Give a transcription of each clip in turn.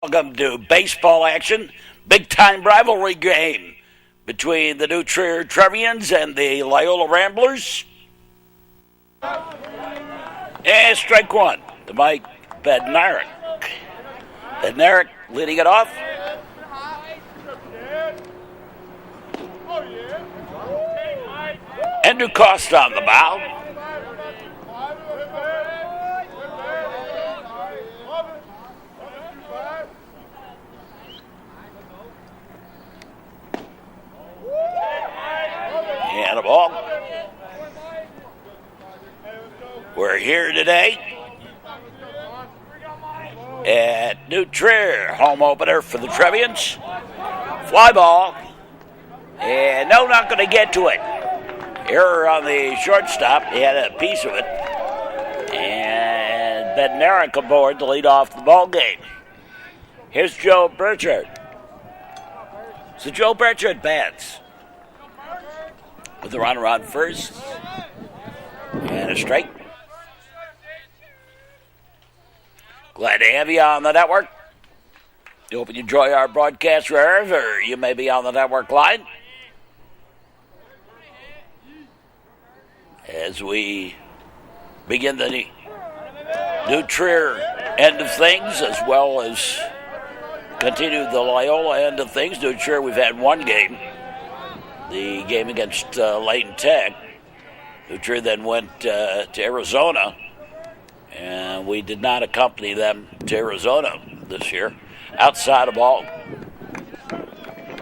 Welcome to baseball action. Big time rivalry game between the New Trevians and the Loyola Ramblers. And strike one to Mike Bednarik. Bednarik leading it off. Andrew Costa on the mound. And a ball. We're here today at New Trier, home opener for the Trevians. Fly ball. And no, not going to get to it. Error on the shortstop. He had a piece of it. And Bednarik aboard to lead off the ball game. Here's Joe Burchard. So Joe Burchard bats with the runner on first. And a strike. Glad to have you on the network. Hope you enjoy our broadcast wherever you may be on the network line. As we begin the New Trier end of things, as well as continue the Loyola end of things. New Trier, we've had one game, the game against Layton Tech. New Trier then went to Arizona, and we did not accompany them to Arizona this year. Outside of ball,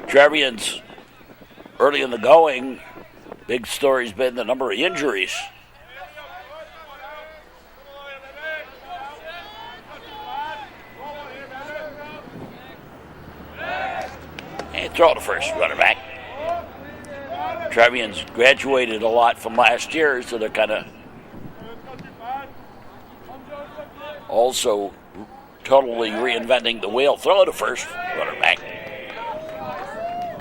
Trevians early in the going. Big story's been the number of injuries. And throw to first, runner back. Trevians graduated a lot from last year, so they're kind of also totally reinventing the wheel. Throw to first, runner back.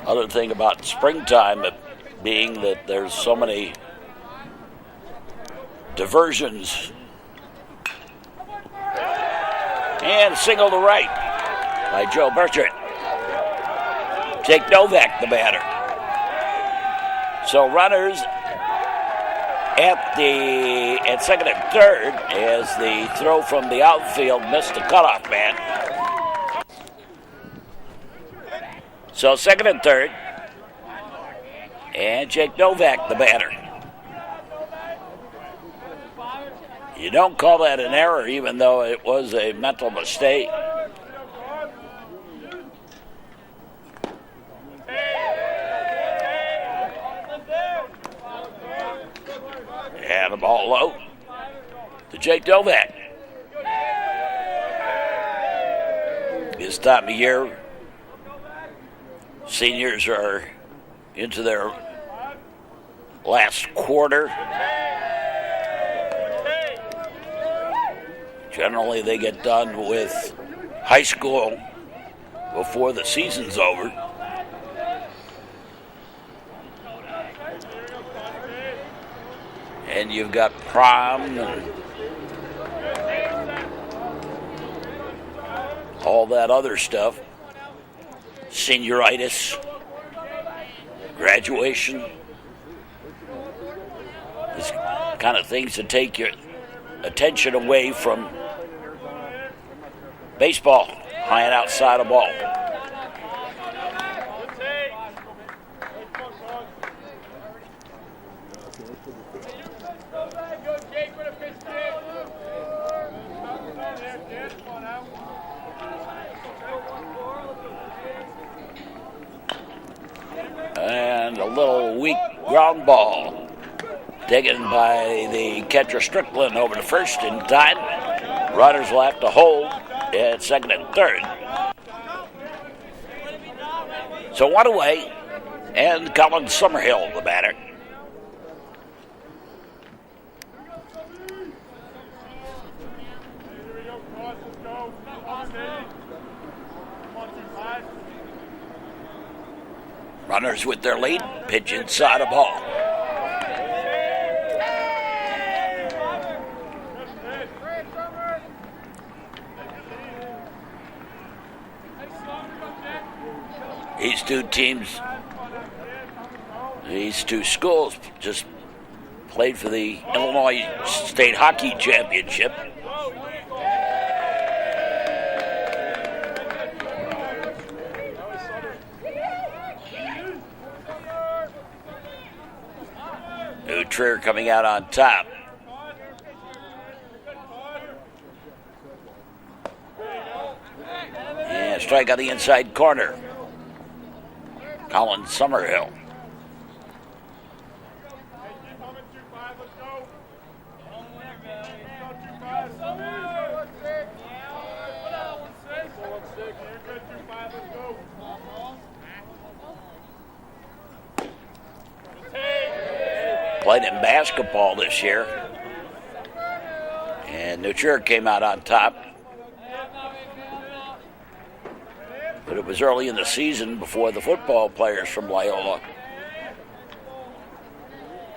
Other thing about springtime being that there's so many diversions. And a single to right by Joe Burchard. Jake Novak, the batter. So runners at second and third as the throw from the outfield missed the cutoff man. So second and third. And Jake Novak, the batter. You don't call that an error, even though it was a mental mistake. And the ball low to Jake Novak. This time of year, seniors are into their last quarter. Generally, they get done with high school before the season's over. And you've got prom and all that other stuff. Senioritis. Graduation. These kind of things that take your attention away from baseball, high and outside of ball. And a little weak ground ball taken by the catcher Strickland over to first in time. Runners will have to hold at second and third. So one away, and Colin Summerhill, the batter. Runners with their lead, pitch inside a ball. These two teams, these two schools just played for the Illinois State Hockey Championship. New Trier coming out on top. And strike on the inside corner. Colin Summerhill. Played in basketball this year. And New Trier came out on top. But it was early in the season before the football players from Loyola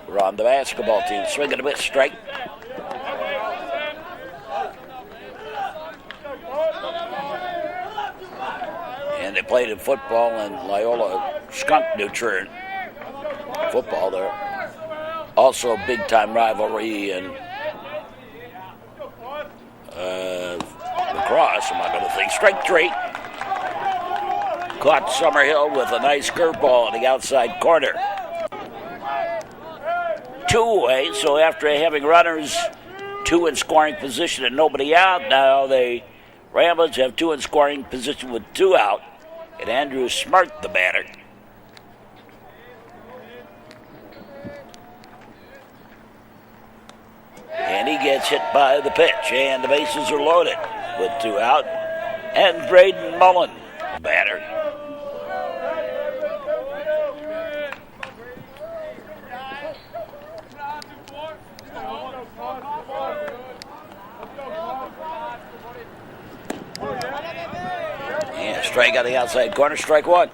were on the basketball team. Swinging a bit, strike. And they played in football, and Loyola skunked New Trier football there. Also, big-time rivalry in lacrosse, I'm not going to think. Strike three. Caught Summerhill with a nice curveball in the outside corner. Two away, so after having runners, two in scoring position and nobody out, now the Ramblers have two in scoring position with two out, and Andrew Smart, the batter. And he gets hit by the pitch, and the bases are loaded with two out. And Braden Mullen, the batter. And strike on the outside corner, strike one.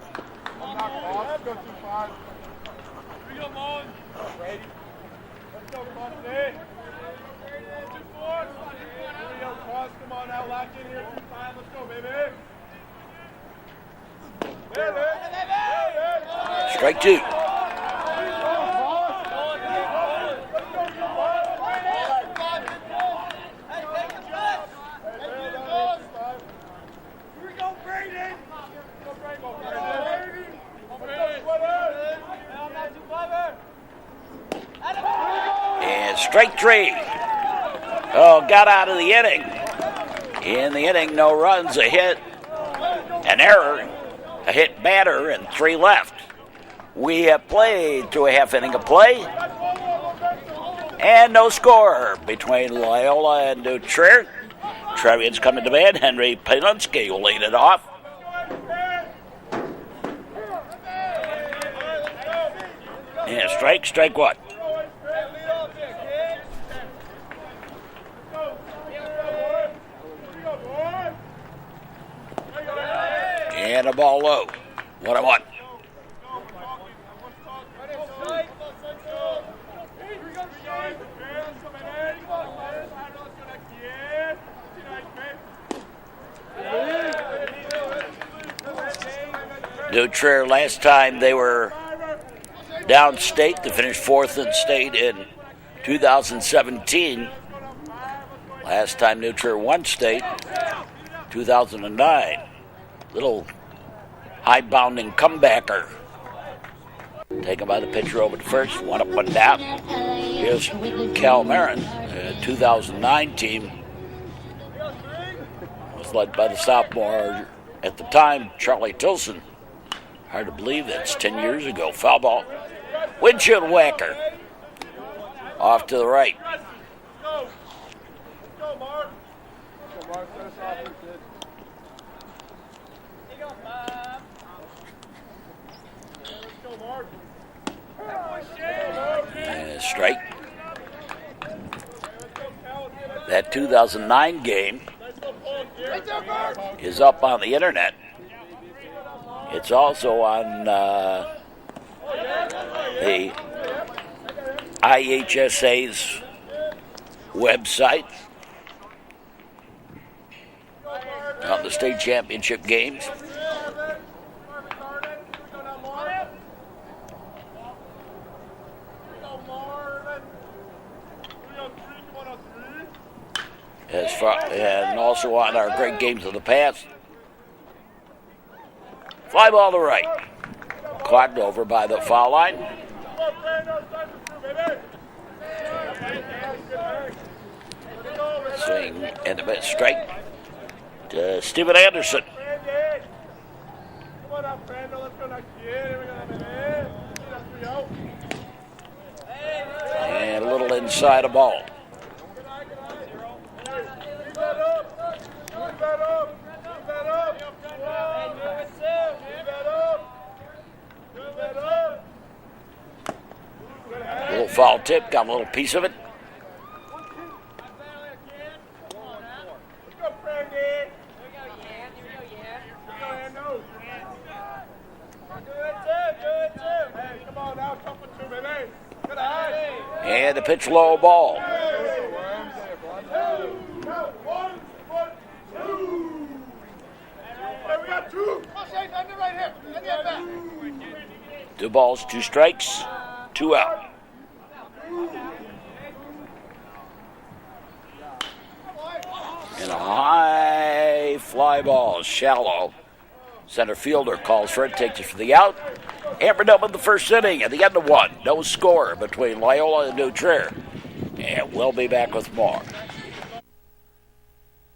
Strike two. And strike three. Oh, got out of the inning. In the inning, no runs, a hit, an error, a hit batter, and three left. We have played through a half inning of play, and no score between Loyola and New Trier. Trevians coming to bat. Henry Palinski will lead it off. And strike one. And a ball low. 1-1. New Trier, last time they were downstate, they finished fourth in state in 2017. Last time New Trier won state, 2009. Little high-bounding comebacker. Taken by the pitcher over to first, one up, one down. Here's Cal Marin, 2009 team. Was led by the sophomore at the time, Charlie Tilson. Hard to believe that's 10 years ago. Foul ball. Windshield whacker. Off to the right. Strike. That 2009 game is up on the internet. It's also on the IHSA's website on the state championship games. and also on our great games of the past. Fly ball to right. Caught over by the foul line. Swing and a bit straight to Stephen Anderson. And a little inside a ball. Little foul tip, got a little piece of it. And the pitch low ball. Two balls, two strikes, two out. And a high fly ball, shallow. Center fielder calls for it, takes it for the out. Hammered up in the first inning at the end of one. No score between Loyola and New Trier. And we'll be back with more.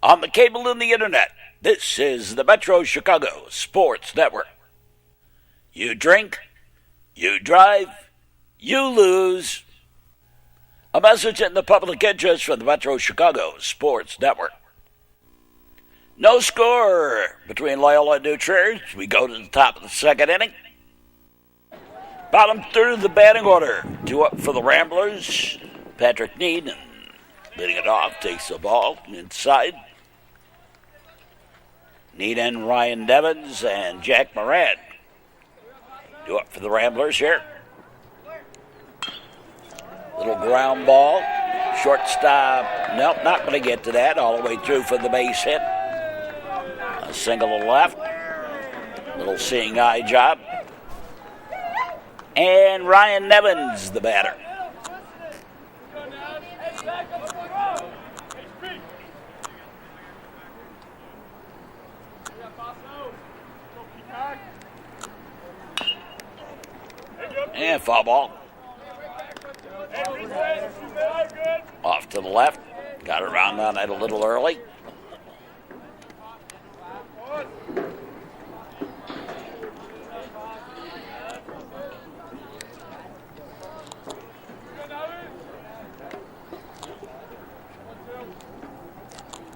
On the cable and the internet, this is the Metro Chicago Sports Network. You drink, you drive, you lose. A message in the public interest from the Metro Chicago Sports Network. No score between Loyola and New Trier. We go to the top of the second inning. Bottom third of the batting order. Two up for the Ramblers. Patrick Need leading it off. Takes the ball inside. Need and Ryan Devins and Jack Moran. Two up for the Ramblers here. Little ground ball. Shortstop. Nope, not going to get to that. All the way through for the base hit. A single to left. Little seeing eye job. And Ryan Nevins, the batter. And foul ball. Off to the left. Got around on it a little early.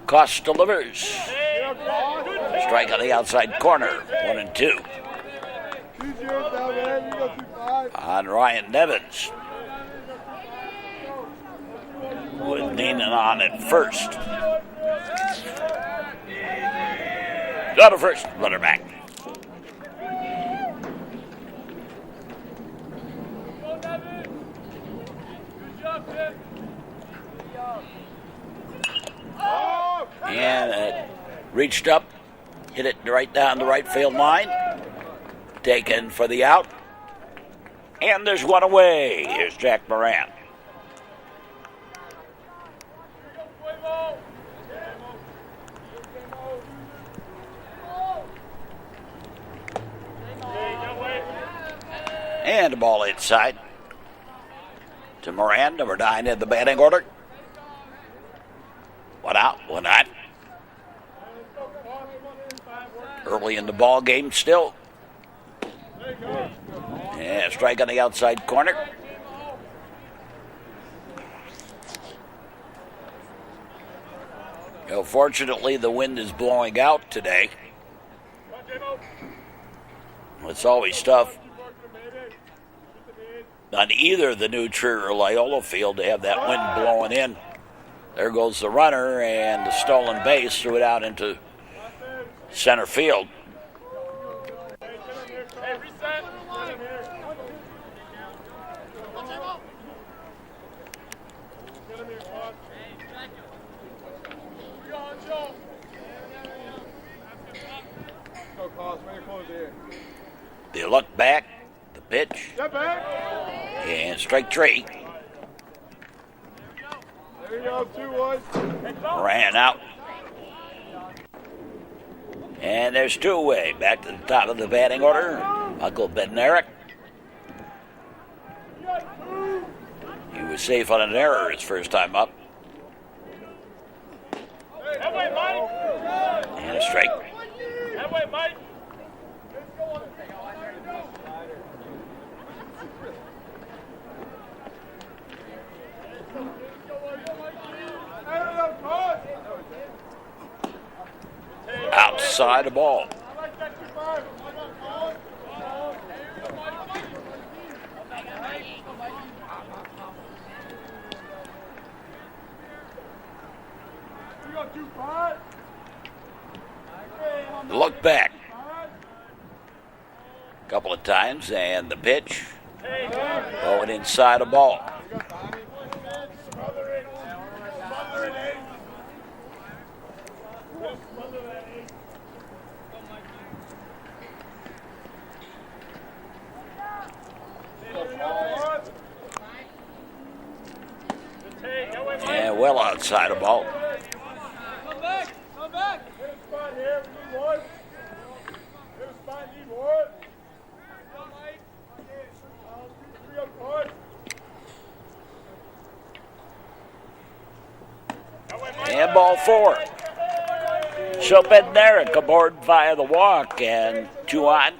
Cost delivers. Strike on the outside corner. 1-2. On Ryan Nevins. With Neenan on at first. Got to first. Runner back. And it reached up, hit it right down the right field line. Taken for the out. And there's one away. Here's Jack Moran. And the ball inside to Moran, number 9 in the batting order. One out, one out. Early in the ball game still. Yeah, strike on the outside corner. Fortunately, the wind is blowing out today. It's always tough on either the New Trier or Loyola field to have that wind blowing in. There goes the runner, and the stolen base threw it out into center field. They look back, the pitch, and strike 3. Ran out. And there's two away. Back to the top of the batting order. Uncle Bednarik. He was safe on an error his first time up. And a strike. Outside the ball. Look back a couple of times, and the pitch going inside a ball. And well outside a ball. And ball four. So Bednarik aboard via the walk, and 2 on.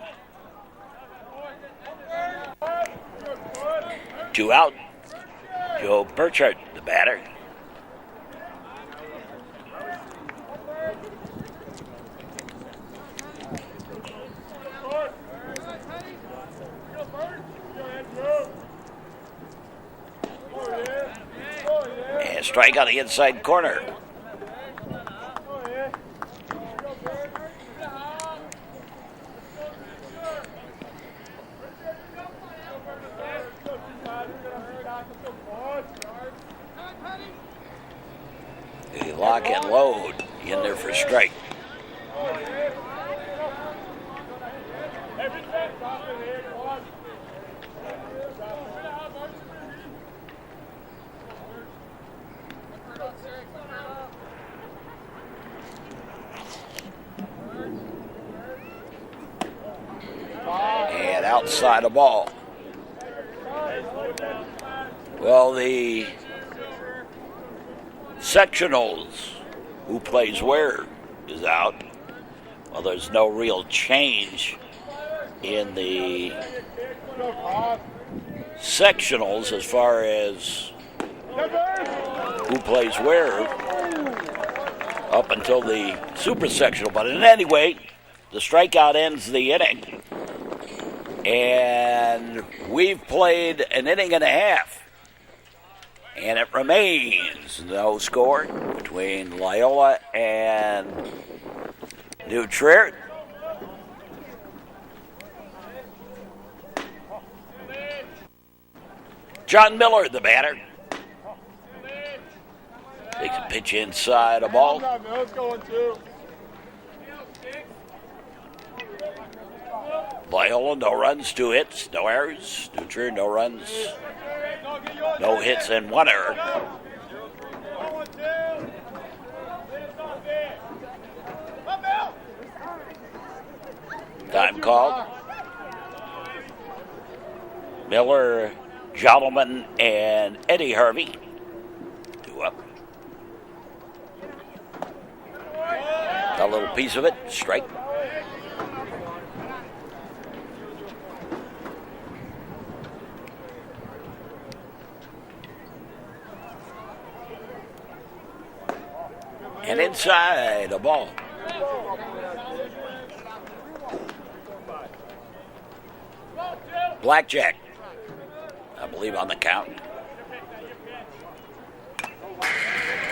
2 out. Joe Burchard, the batter. And strike on the inside corner. The lock and load in there for strike. And outside the ball. Well, the sectionals, who plays where, is out. Well, there's no real change in the sectionals as far as who plays where up until the super sectional. But in any way, the strikeout ends the inning. And we've played an inning and a half. And it remains no score between Loyola and New Trier. John Miller, the batter. Takes a pitch inside a ball. Loyola, no runs, 2 hits, no errors. New Trier, no runs, no hits, and 1 error. Time called. Miller, Jolleman, and Eddie Harvey. 2 up. A little piece of it, strike. And inside a ball. Blackjack, I believe, on the count.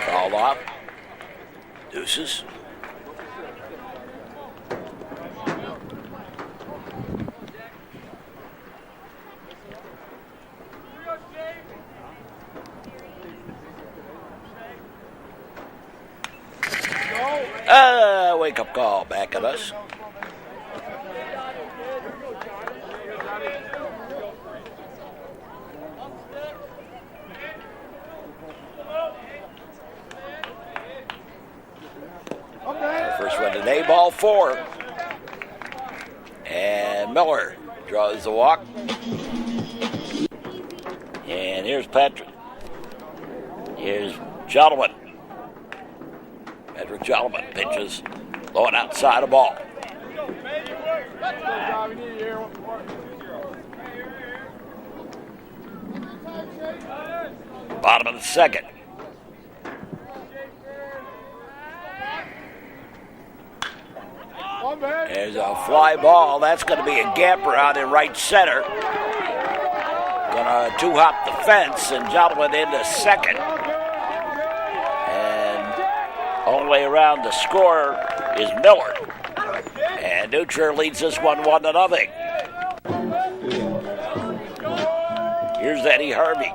Called off. Deuces. Wake-up call back at us. 4. And Miller draws the walk. And here's Patrick. Here's Gentleman. Patrick Gentleman pitches low and outside the ball. Bottom of the second. There's a fly ball. That's going to be a gapper out in right center. Going to two-hop the fence and Gentleman into second. And only around to score is Miller. And Nutcher leads this one 1-0. Here's Eddie Harvey.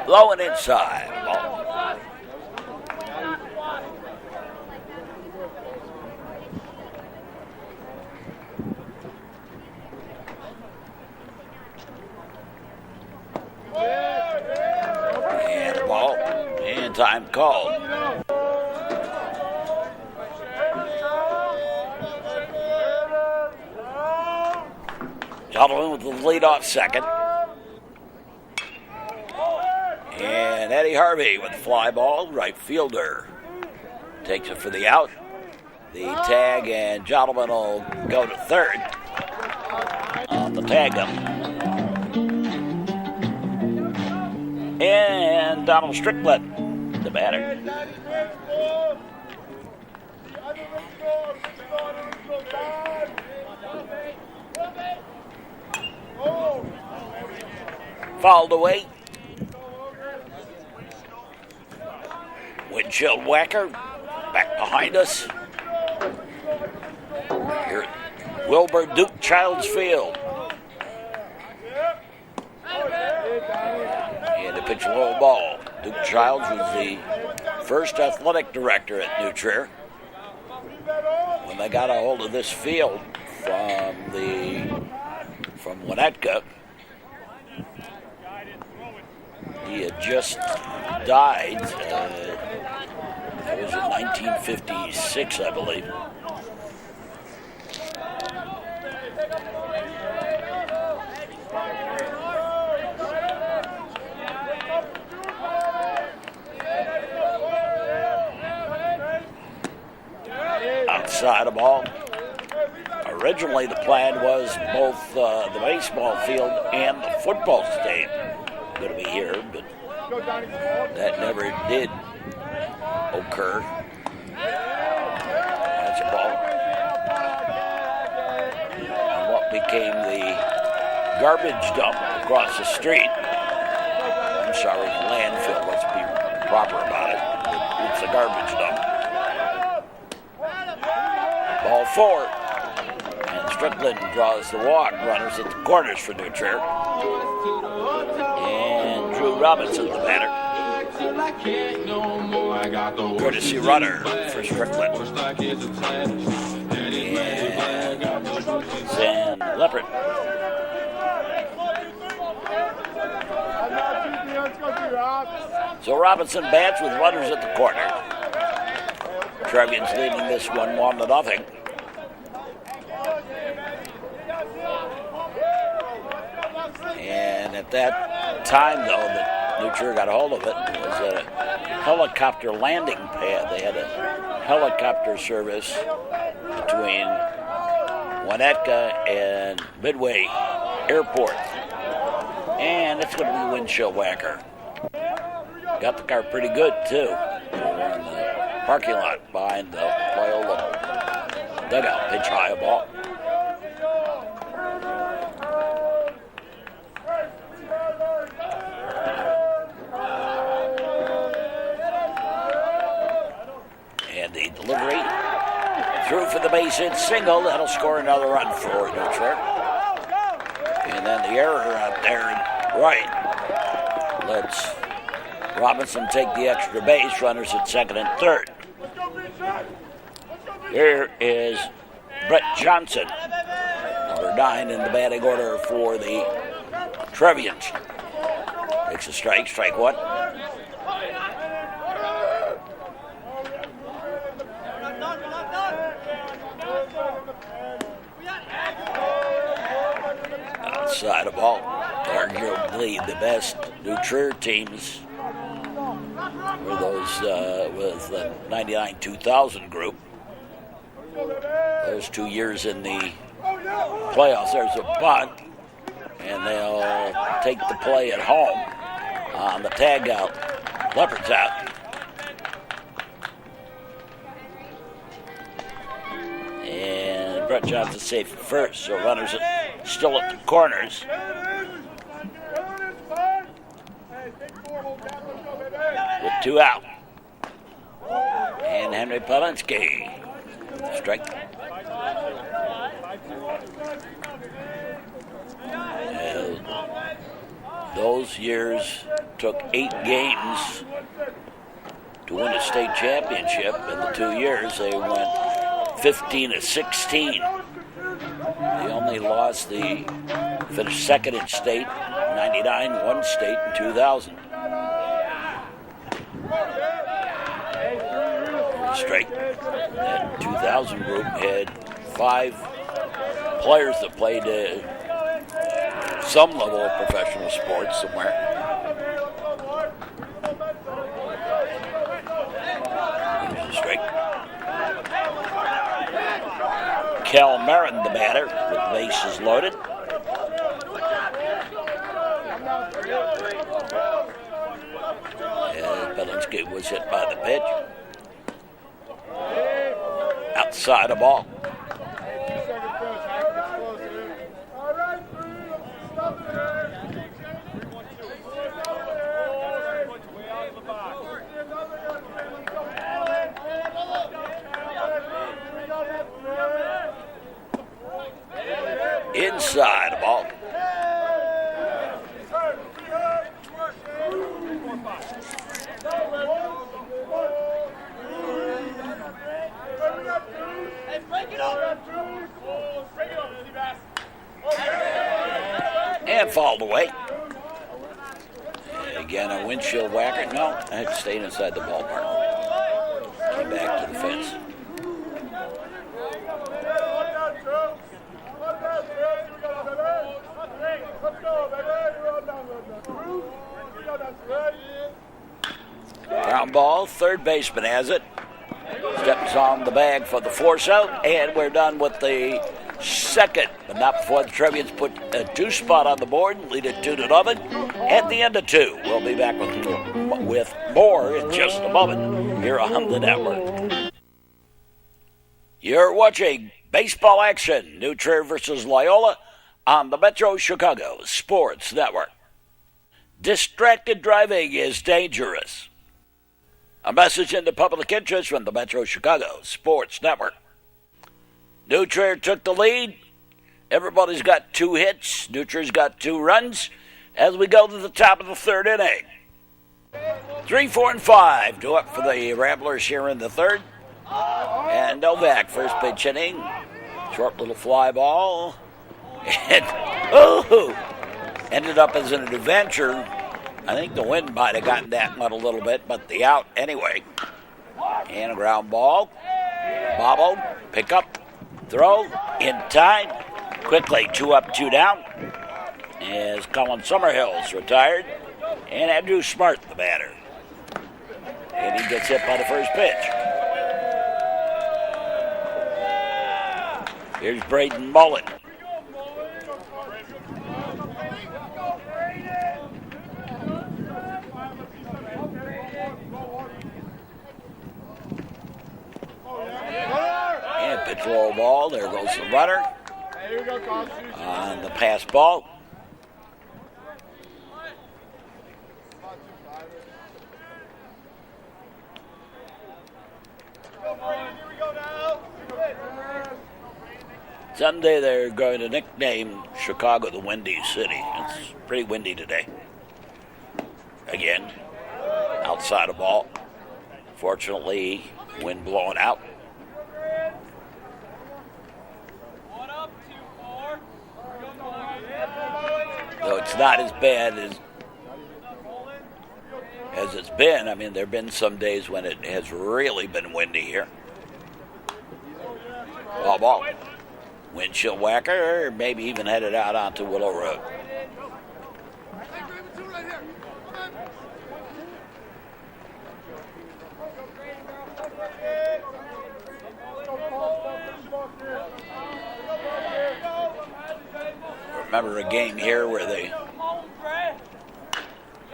Low and inside. Ball. And a ball. And time called. Gentleman with the lead-off second. And Eddie Harvey with the fly ball, right fielder. Takes it for the out. The tag, and Gentleman will go to third on the tag up. And Donald Strickland, the batter. Fouled away. Windshield whacker back behind us. Here at Wilbur Duke Childs Field. And a pitch low ball. Duke Childs was the first athletic director at New Trier. When they got a hold of this field from Winnetka, he had just died. That was in 1956, I believe. Outside the ball. Originally, the plan was both the baseball field and the football stadium going to be here, but that never did occur. That's a ball. And what became the garbage dump across the street. I'm sorry, landfill. Let's be proper about it. It's a garbage dump. Ball 4. And Strickland draws the walk. Runners at the corners for New Trier. And Drew Robinson, the batter. Courtesy runner for Strickland. And Zan Leopard. So Robinson bats with runners at the corner. Trevians leading this one 1-0. And at that time, though, that New Trier got a hold of it, was a helicopter landing pad. They had a helicopter service between Winnetka and Midway Airport. And it's going to be windshield whacker. Got the car pretty good, too. We're in the parking lot behind the Loyola dugout. Pitch high ball. And the delivery through for the base hit single. That'll score another run for New Trier. And then the error out there right lets Robinson take the extra base. Runners at second and third. Here is Brett Johnson, number 9 in the batting order for the Trevians. takes a strike, strike one. Outside of ball, arguably the best New Trier teams were those with the 99-2000 group. Those 2 years in the playoffs, there's a bunt, and they'll take the play at home on the tag out. Leopard's out. And Brett Johnson safe at first, so runners are still at the corners. With 2 out. And Henry Polinsky. Strike. Those years took 8 games to win a state championship. In the 2 years, they went 15-16. They only lost finished second in state, 99, won state in 2000. Straight. That 2000 group had 5 players that played some level of professional sports somewhere. Straight. Cal Marin, the batter, with bases loaded. And Belinsky was hit by the pitch. Outside of ball. Inside of ball. And fouled away. And again, a windshield whacker. No, I stayed inside the ballpark. Came back to the fence. Ground ball, third baseman has it. Steps on the bag for the force out, and we're done with the second, but not before the Trevians put a 2 spot on the board, lead it 2-0. At the end of 2, we'll be back with more in just a moment here on the network. You're watching baseball action, New Trier versus Loyola on the Metro Chicago Sports Network. Distracted driving is dangerous. A message in the public interest from the Metro Chicago Sports Network. New Trier took the lead. Everybody's got 2 hits. New Trier's got 2 runs as we go to the top of the 3rd inning. 3, 4, and 5 to up for the Ramblers here in the 3rd. And Novak, first pitch inning. Short little fly ball. And, ended up as an adventure. I think the wind might have gotten that one a little bit, but the out anyway. And a ground ball. Bobble, pick up, throw, in time. Quickly, 2 up, 2 down. As Colin Summerhill's retired. And Andrew Smart, the batter. And he gets hit by the first pitch. Here's Braden Mullen. And pitch roll ball. There goes the runner on the pass ball. Someday they're going to nickname Chicago the Windy City. It's pretty windy today. Again, outside of ball. Fortunately, wind blowing out. Though it's not as bad as as it's been. I mean, there have been some days when it has really been windy here. Ball. Windshield whacker, maybe even headed out onto Willow Road. Remember a game here where the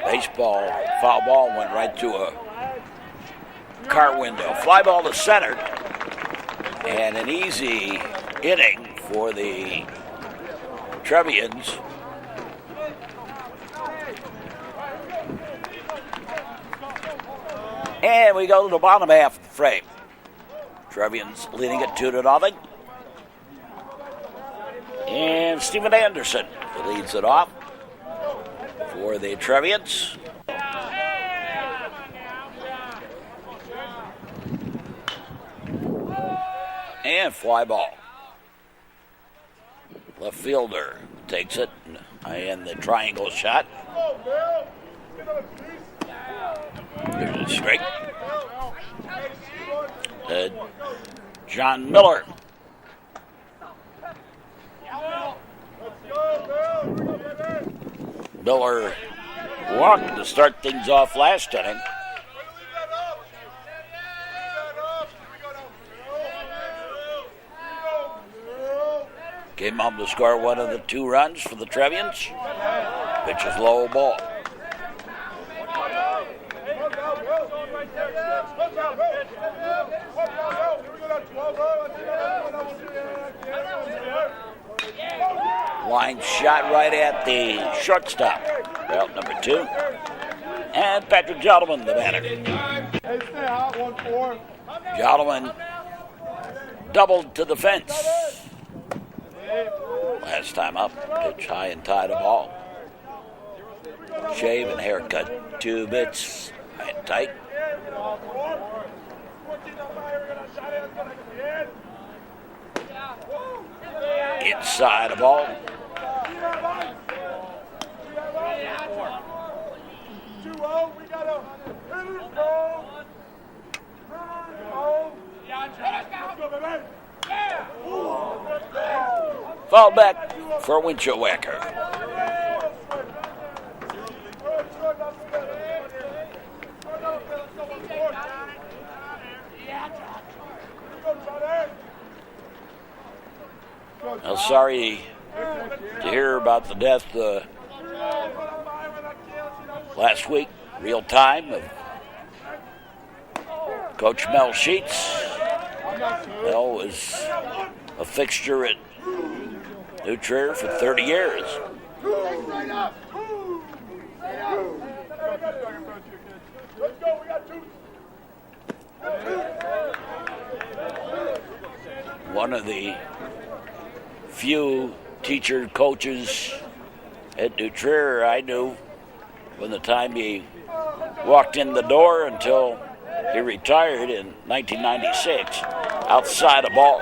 baseball foul ball went right to a car window. Fly ball to center, and an easy inning for the Trevians. And we go to the bottom half of the frame. Trevians leading it 2-0. And Stephen Anderson leads it off for the Trevians. And fly ball. Left fielder takes it, and the triangle shot. There's a strike. John Miller. Miller walked to start things off last inning. Came home to score one of the 2 runs for the Trevians. Pitch is low, ball. Line shot right at the shortstop. Route number 2. And Patrick Gentleman, the batter. Gentleman doubled to the fence. Last time up, pitch high and tight a ball. Shave and haircut, 2 bits, high and tight. Inside a ball. Fall back for windshield whacker. I'm sorry to hear about the death last week, real time, of Coach Mel Sheets. Mel was a fixture at New Trier for 30 years. One of the few teacher coaches at New Trier I knew from the time he walked in the door until he retired in 1996, outside a ball.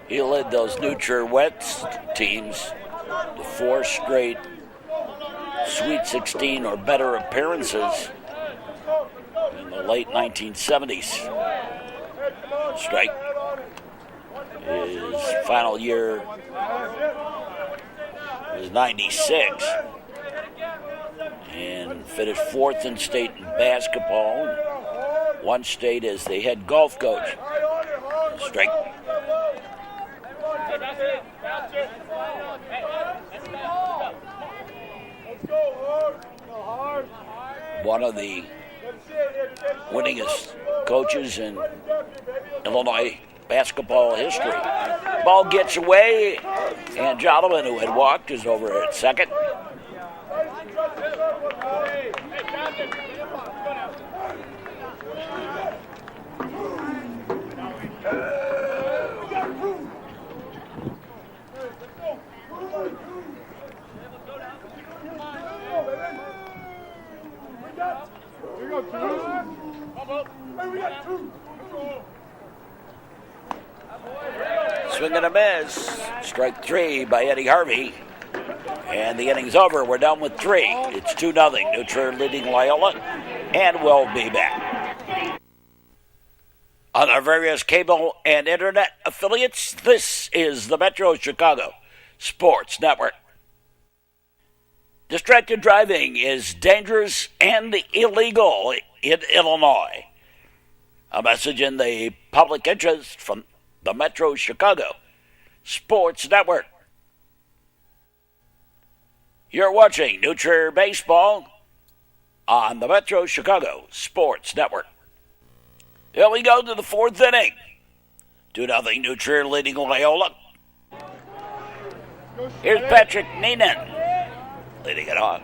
He led those New Trier West teams to 4 straight Sweet 16 or better appearances in the late 1970s. Strike. His final year was 96 and finished 4th in state in basketball. One state as the head golf coach. Strike. One of the winningest coaches in Illinois basketball history. Ball gets away, and Jolliman, who had walked, is over at second. Swing and a miss. Strike 3 by Eddie Harvey. And the inning's over. We're done with 3. It's 2-0. New Trier leading Loyola. And we'll be back. On our various cable and internet affiliates, this is the Metro Chicago Sports Network. Distracted driving is dangerous and illegal in Illinois. A message in the public interest from the Metro Chicago Sports Network. You're watching New Trier Baseball on the Metro Chicago Sports Network. Here we go to the 4th inning. 2-0 New Trier leading Loyola. Here's Patrick Neenan leading it on.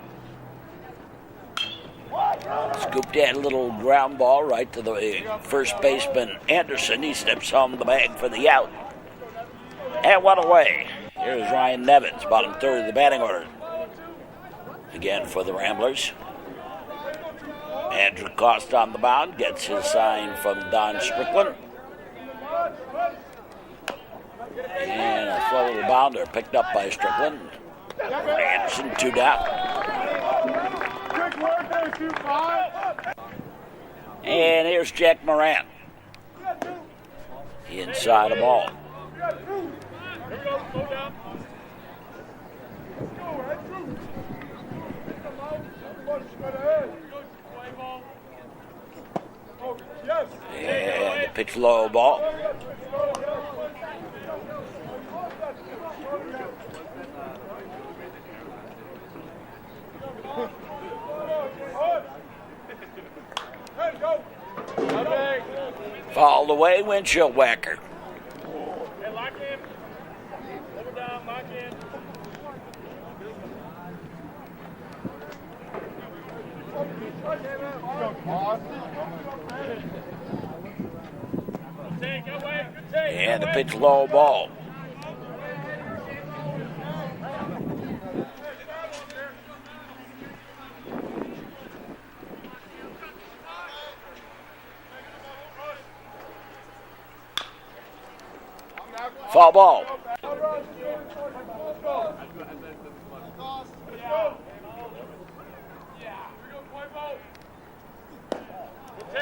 Scooped that little ground ball right to the first baseman, Anderson. He steps home the bag for the out. And one away. Here's Ryan Nevins, bottom third of the batting order. Again for the Ramblers. Andrew Costa on the mound, gets his sign from Don Strickland. And a slow little bounder picked up by Strickland. Anderson, 2 down. And here's Jack Moran. Inside the ball. And the pitch low ball. Fouled away, windshield whacker. Hey, lock in. Over down, lock in. And the pitch low ball. Foul ball.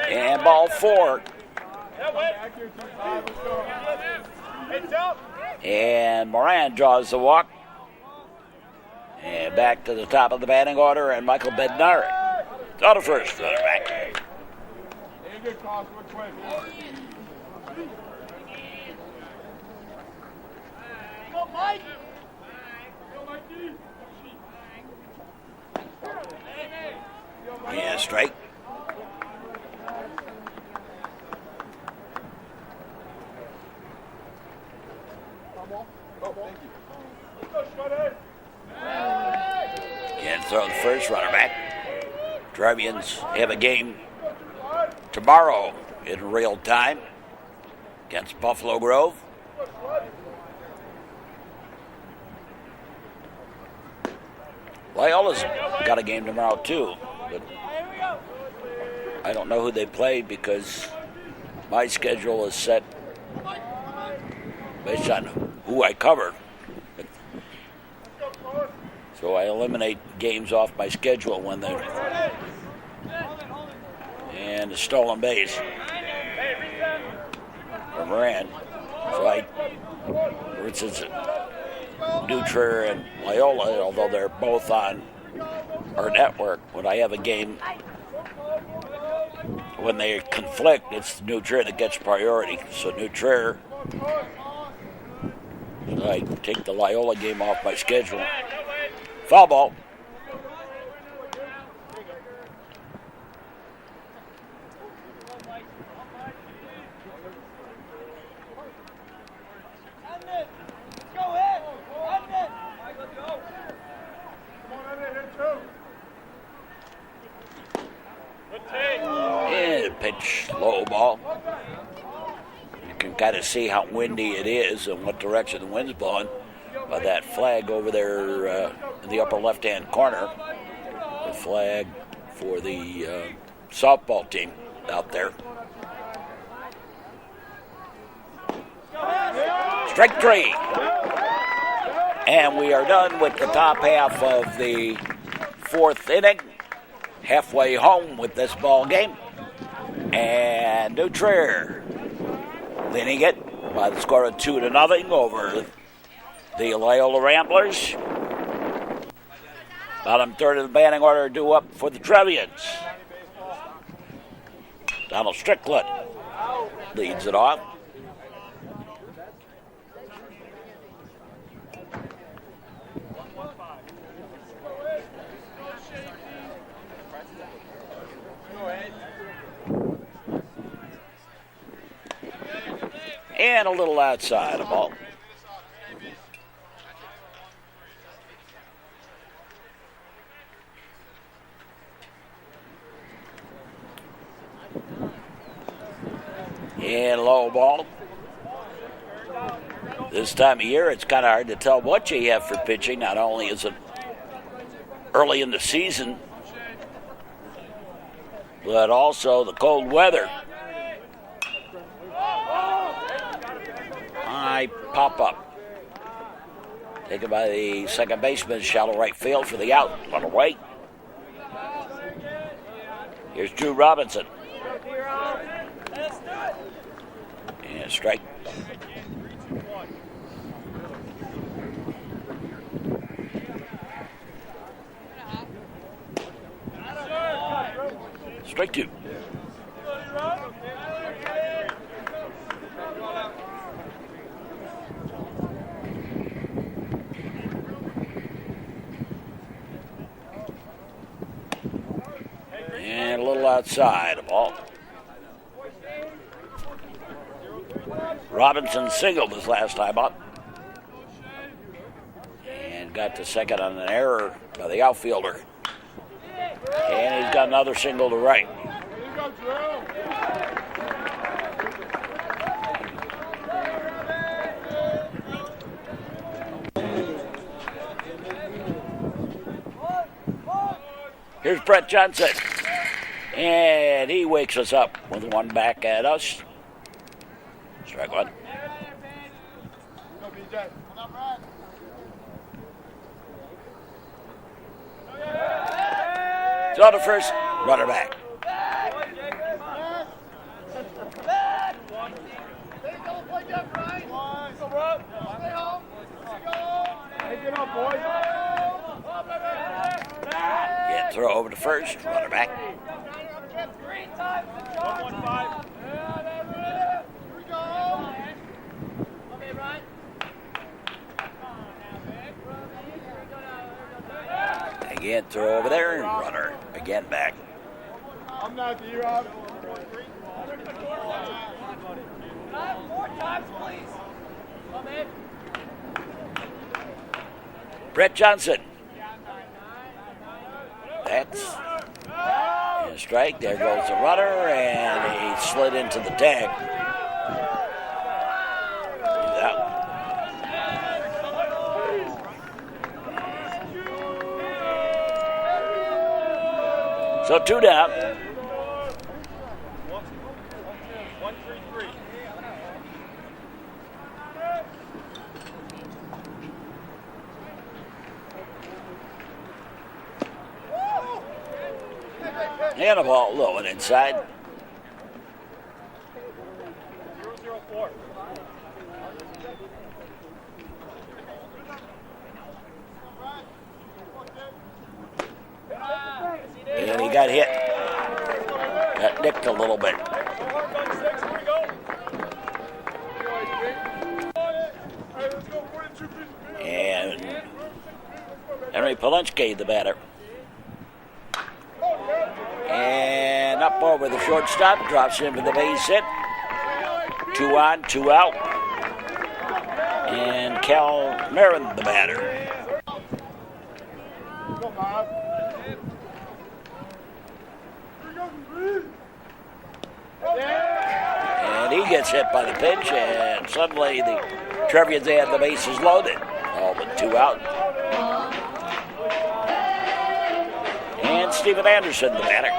And ball 4. And Moran draws the walk. And back to the top of the batting order, and Michael Bednari on the first runner back. Yeah, strike. Can't throw the first runner back. Trevians have a game tomorrow in real time against Buffalo Grove. Loyola's got a game tomorrow too, but I don't know who they play because my schedule is set based on who I cover. So I eliminate games off my schedule when they're... And a stolen base for Moran. So I, for instance, New Trier and Loyola, although they're both on our network, when I have a game, when they conflict, it's New Trier that gets priority. So New Trier, so I take the Loyola game off my schedule. Foul ball. And pitch, low ball. You can kind of see how windy it is and what direction the wind's blowing by that flag over there in the upper left-hand corner. The flag for the softball team out there. Strike three. And we are done with the top half of the fourth inning. Halfway home with this ball game. And New Trier winning it by the score of 2-0 over the Loyola Ramblers. Bottom third of the batting order due up for the Trevians. Donald Strickland leads it off. And a little outside of ball. And low ball. This time of year, it's kind of hard to tell what you have for pitching. Not only is it early in the season, but also the cold weather. High pop up. Taken by the second baseman, shallow right field for the out. On the way. Here's Drew Robinson. And strike. Strike two. And a little outside of ball. Robinson singled his last time up. And got to second on an error by the outfielder. And he's got another single to right. Here's Brett Johnson. And he wakes us up with one back at us. Strike one. So the first runner back. Yeah, throw over to first, runner back. Again, throw over there and runner again back. I'm not the hero. 4 times, please. Come in. Brett Johnson. That's a strike. There goes the runner, and he slid into the tag. He's out. So 2 down. 1-3-3. And a ball low and inside. 0-0-4. And he got hit. Got nicked a little bit. And Henry Palenski, the batter. And up over the shortstop, drops him for the base hit. 2 on, 2 out. And Cal Marin, the batter. And he gets hit by the pitch, and suddenly the Trevians had the bases loaded. All but 2 out. And Stephen Anderson, the batter.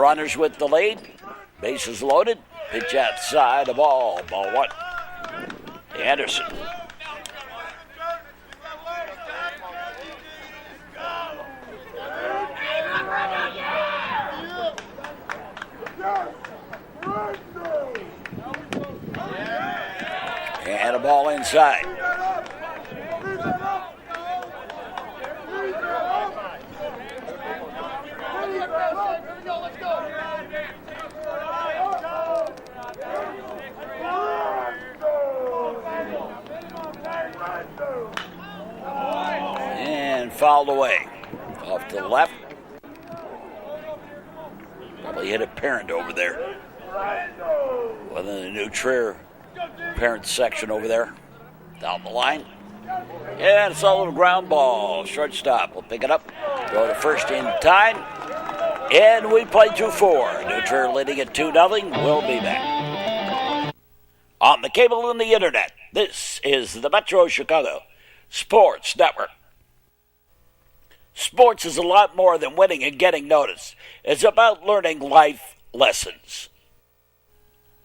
runners with the lead. Bases loaded. Pitch outside the ball. Ball one. Anderson. And a ball inside. And fouled away. Off to the left. Probably hit a parent over there. Within the new Trier parent section over there. Down the line. And it's a little ground ball. Shortstop will pick it up. Go to first in time. And we play 2-4. New Trier leading at 2-0. We'll be back. On the cable and the internet, this is the Metro Chicago Sports Network. Sports is a lot more than winning and getting noticed. It's about learning life lessons.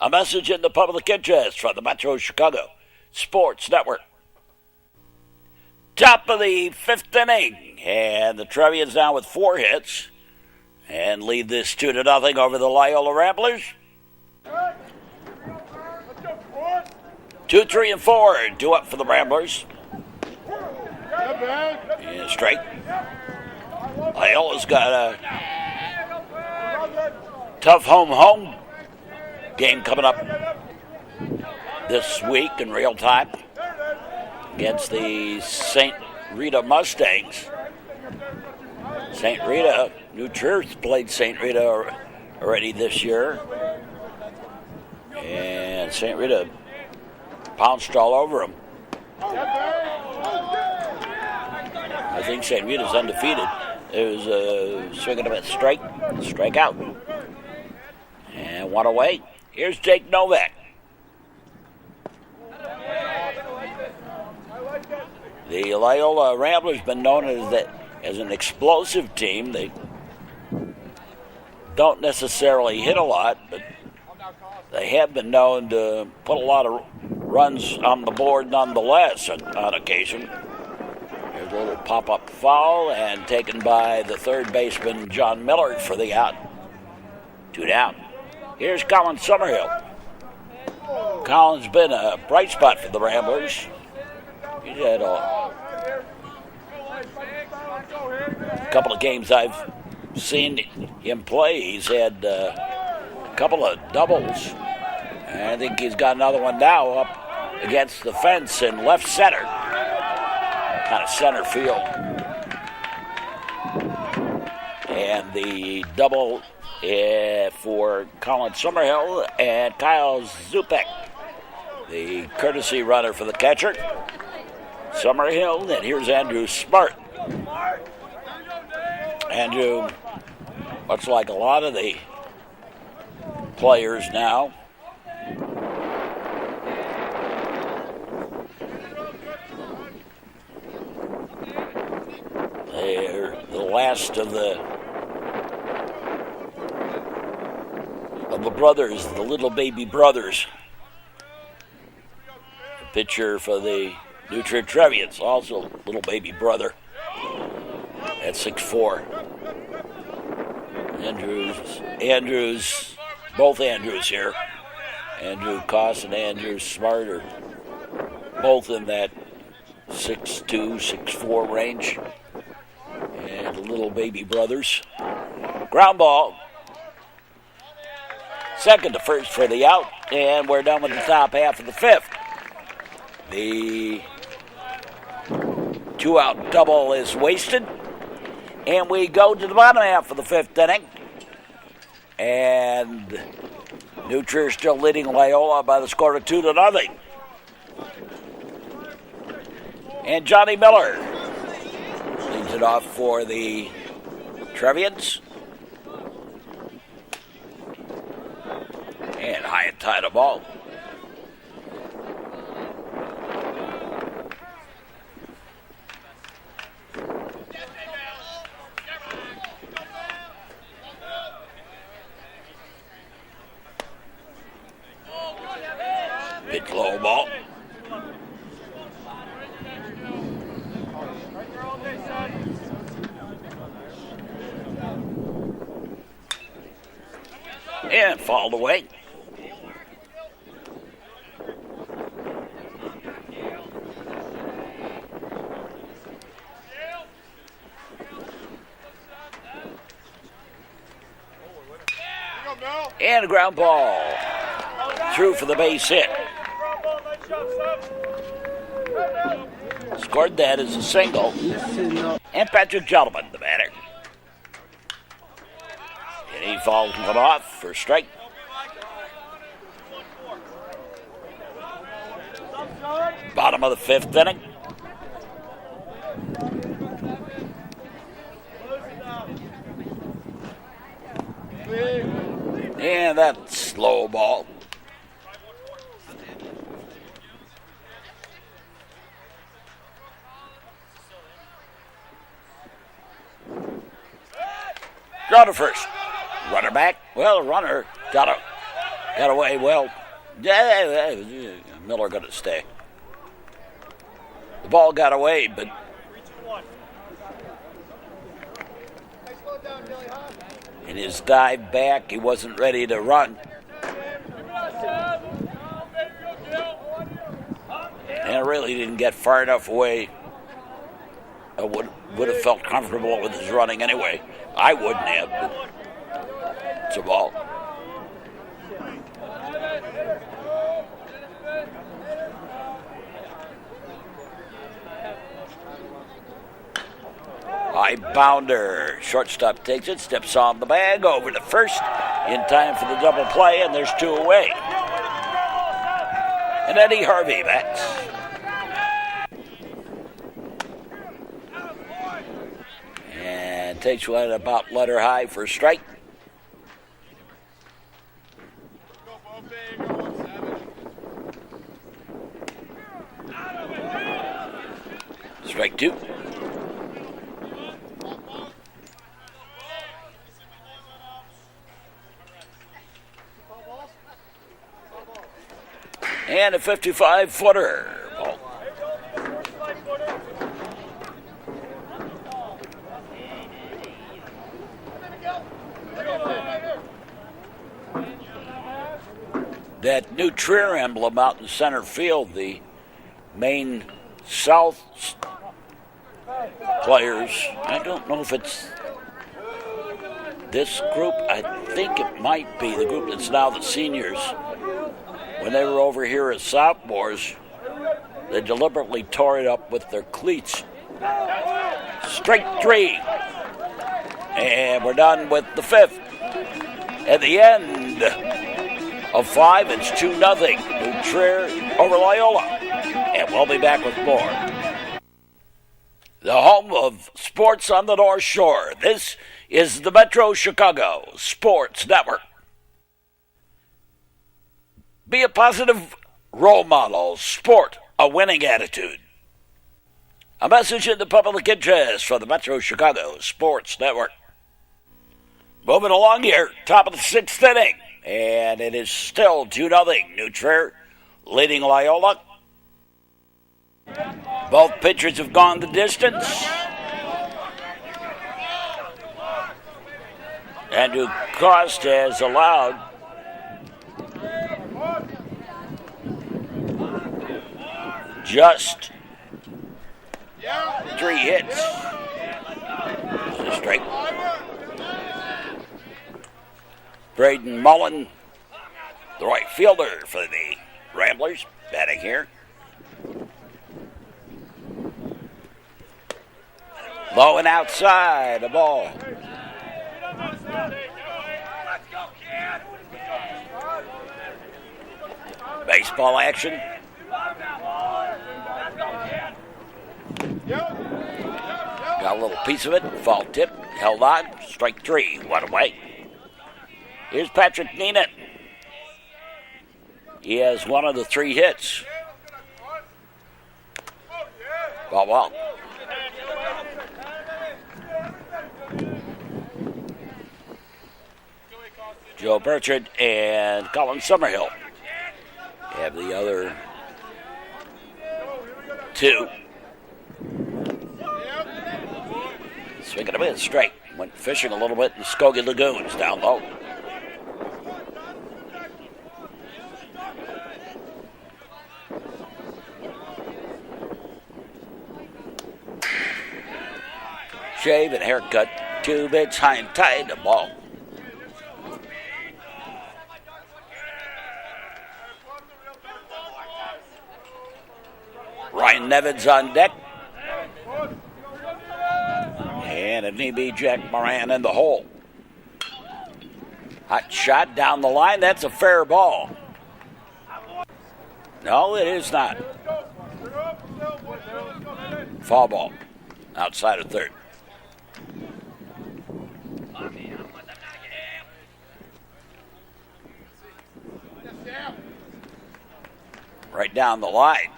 A message in the public interest from the Metro Chicago Sports Network. Top of the fifth inning, and the Trevians now with 4 hits, and lead this 2-0 over the Loyola Ramblers. 2, 3, and 4, 2 up for the Ramblers. And straight. Loyola's got a tough home game coming up this week in real time against the St. Rita Mustangs. St. Rita, New Trier's played St. Rita already this year. And St. Rita pounced all over them. I think St. Rita's undefeated. It was a swing and a miss, strike out. And one away. Here's Jake Novak. The Loyola Ramblers been known as an explosive team. They don't necessarily hit a lot, but they have been known to put a lot of runs on the board nonetheless on occasion. Here's a little pop-up foul and taken by the third baseman, John Miller, for the out. 2 down. Here's Colin Summerhill. Colin's been a bright spot for the Ramblers. He's had a couple of games I've seen him play. He's had a couple of doubles. And I think he's got another one now up against the fence in left center. Kind of center field. And the double for Colin Summerhill and Kyle Zupek, the courtesy runner for the catcher. Summerhill, and here's Andrew Smart. Andrew, much like a lot of the players now, they're the last of the brothers, the little baby brothers. The pitcher for the New Trier Trevians, also little baby brother at 6'4". Andrews, both Andrews here. Andrew Koss and Andrew Smart are both in that 6'2", 6'4" range. And the little baby brothers. Ground ball. Second to first for the out, and we're done with the top half of the fifth. The 2-out double is wasted, and we go to the bottom half of the fifth inning. And New Trier still leading Loyola by the score of 2-0. And Johnny Miller leads it off for the Trevians. And high and tight a ball. Right there all day, son. And fouled away. And a ground ball. Through for the base hit. Scored that as a single. And Patrick Gentleman, the batter. And he fouls him off for strike. Bottom of the fifth inning. And that's slow ball. Draw to first. Runner back. Well, runner got away. Well, Miller going to stay. The ball got away, but in his dive back, he wasn't ready to run. And it really didn't get far enough away. I would have felt comfortable with his running anyway. I wouldn't have, but it's a ball. High bounder. Shortstop takes it, steps on the bag, over to first, in time for the double play, and there's two away. And Eddie Harvey bats. And takes one about letter high for a strike. Strike two. And a 55-footer. Ball. That new Trier emblem out in center field, the main South players, I don't know if it's this group. I think it might be the group that's now the seniors. When they were over here as sophomores, they deliberately tore it up with their cleats. Strike three. And we're done with the fifth. At the end of five, it's 2-0. New Trier over Loyola. And we'll be back with more. The home of sports on the North Shore. This is the Metro Chicago Sports Network. Be a positive role model. Sport a winning attitude. A message in the public interest for the Metro Chicago Sports Network. Moving along here, top of the sixth inning. And it is still 2-0. New Trier leading Loyola. Both pitchers have gone the distance. And Costa has allowed just 3 hits. It's a strike. Braden Mullen, the right fielder for the Ramblers, batting here. Low and outside, a ball. Baseball action. Got a little piece of it. Foul tip. Held on. Strike three. One away. Here's Patrick Neenan. He has one of the 3 hits. Ball. Joe Burchard and Colin Summerhill have the other 2. Swinging a bit straight. Went fishing a little bit in the Skokie Lagoons down low. Shave and haircut. 2 bigs high and tight. The ball. Ryan Nevins on deck. And it may be Jack Moran in the hole. Hot shot down the line. That's a fair ball. No, it is not. Foul ball. Outside of third. Right down the line.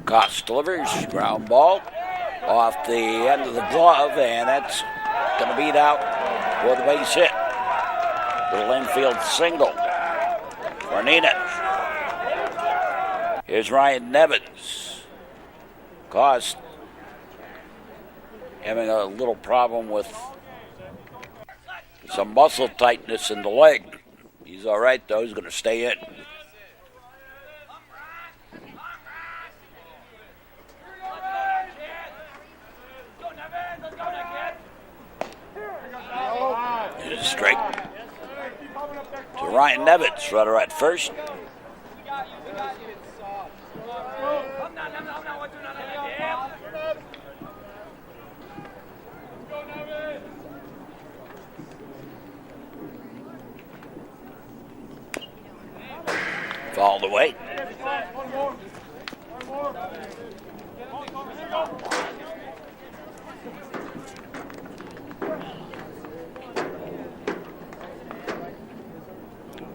Cost delivers, ground ball off the end of the glove, and that's going to beat out for the base hit. Little infield single for Nina. Here's Ryan Nevins. Cost having a little problem with some muscle tightness in the leg. He's all right, though. He's going to stay in. Here's straight to Ryan Nevins, runner at first. Fouled away.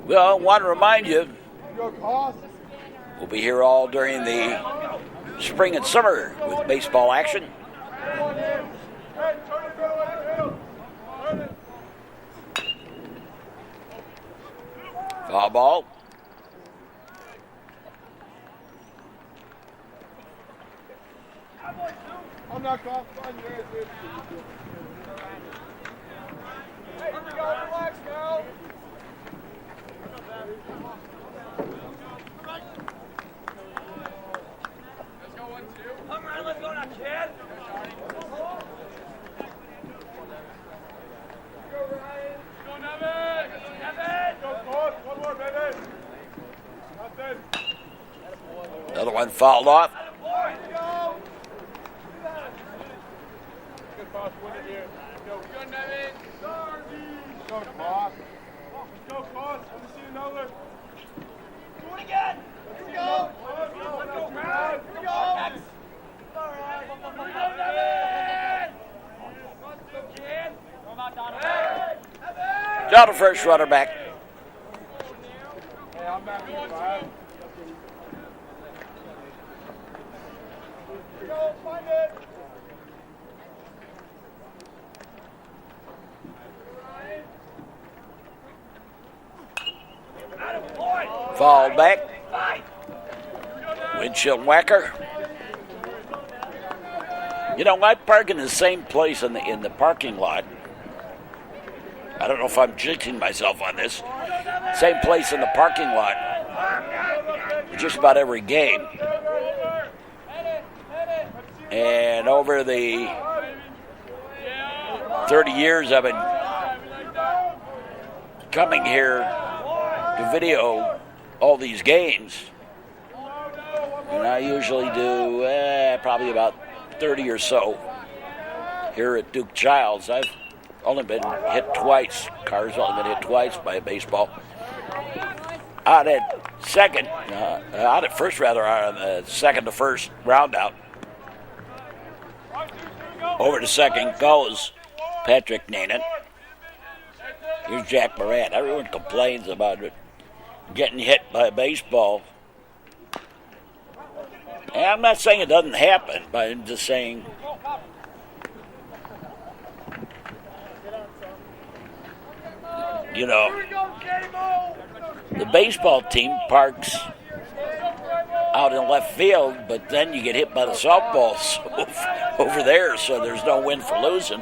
Well, I want to remind you, we'll be here all during the spring and summer with baseball action. Foul ball. I'm not confident. Hey, you gotta relax now. Let's go 1-2. Come on, let's go now, kid. Go Ryan. Go Nevin. Nevin. Go Court. One more, baby. Nothing. Another one fouled off. Go, Nevin. Go, Boss. Go, Boss. Let me see another. Do it again. Here we go. Let's go, man. Here we go. All right. Here we go, Nevin. Let's go, kid. Come on, Donovan. Down to first, runner back. Hey, I'm back here, Brian. Here we go. Find it. Fall back. Windshield whacker. You know, I park in the same place in the parking lot. I don't know if I'm jinxing myself on this. Same place in the parking lot. Just about every game. And over the 30 years I've been coming here to video all these games, and I usually do probably about 30 or so here at Duke Childs. I've only been hit twice. Car's only been hit twice by a baseball. Out at second, out at first rather, on the second to first round out. Over to second goes Patrick Nanan. Here's Jack Moran. Everyone complains about it getting hit by a baseball. And I'm not saying it doesn't happen, but I'm just saying you know, the baseball team parks out in left field, but then you get hit by the softballs over there, so there's no win for losing.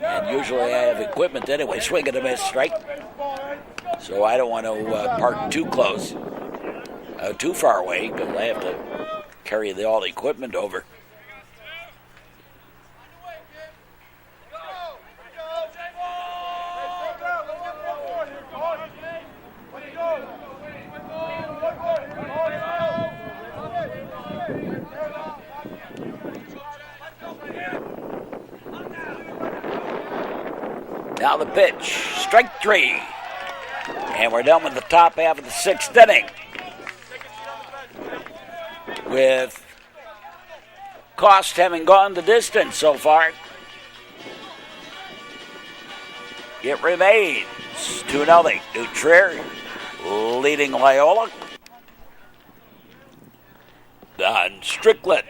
And usually I have equipment anyway, swing and a miss, strike. So I don't want to park too close, too far away, because I have to carry all the equipment over. Now the pitch, strike 3. And we're done with the top half of the 6th inning. With Cost having gone the distance so far. It remains 2-0. New Trier leading Loyola. Don Strickland.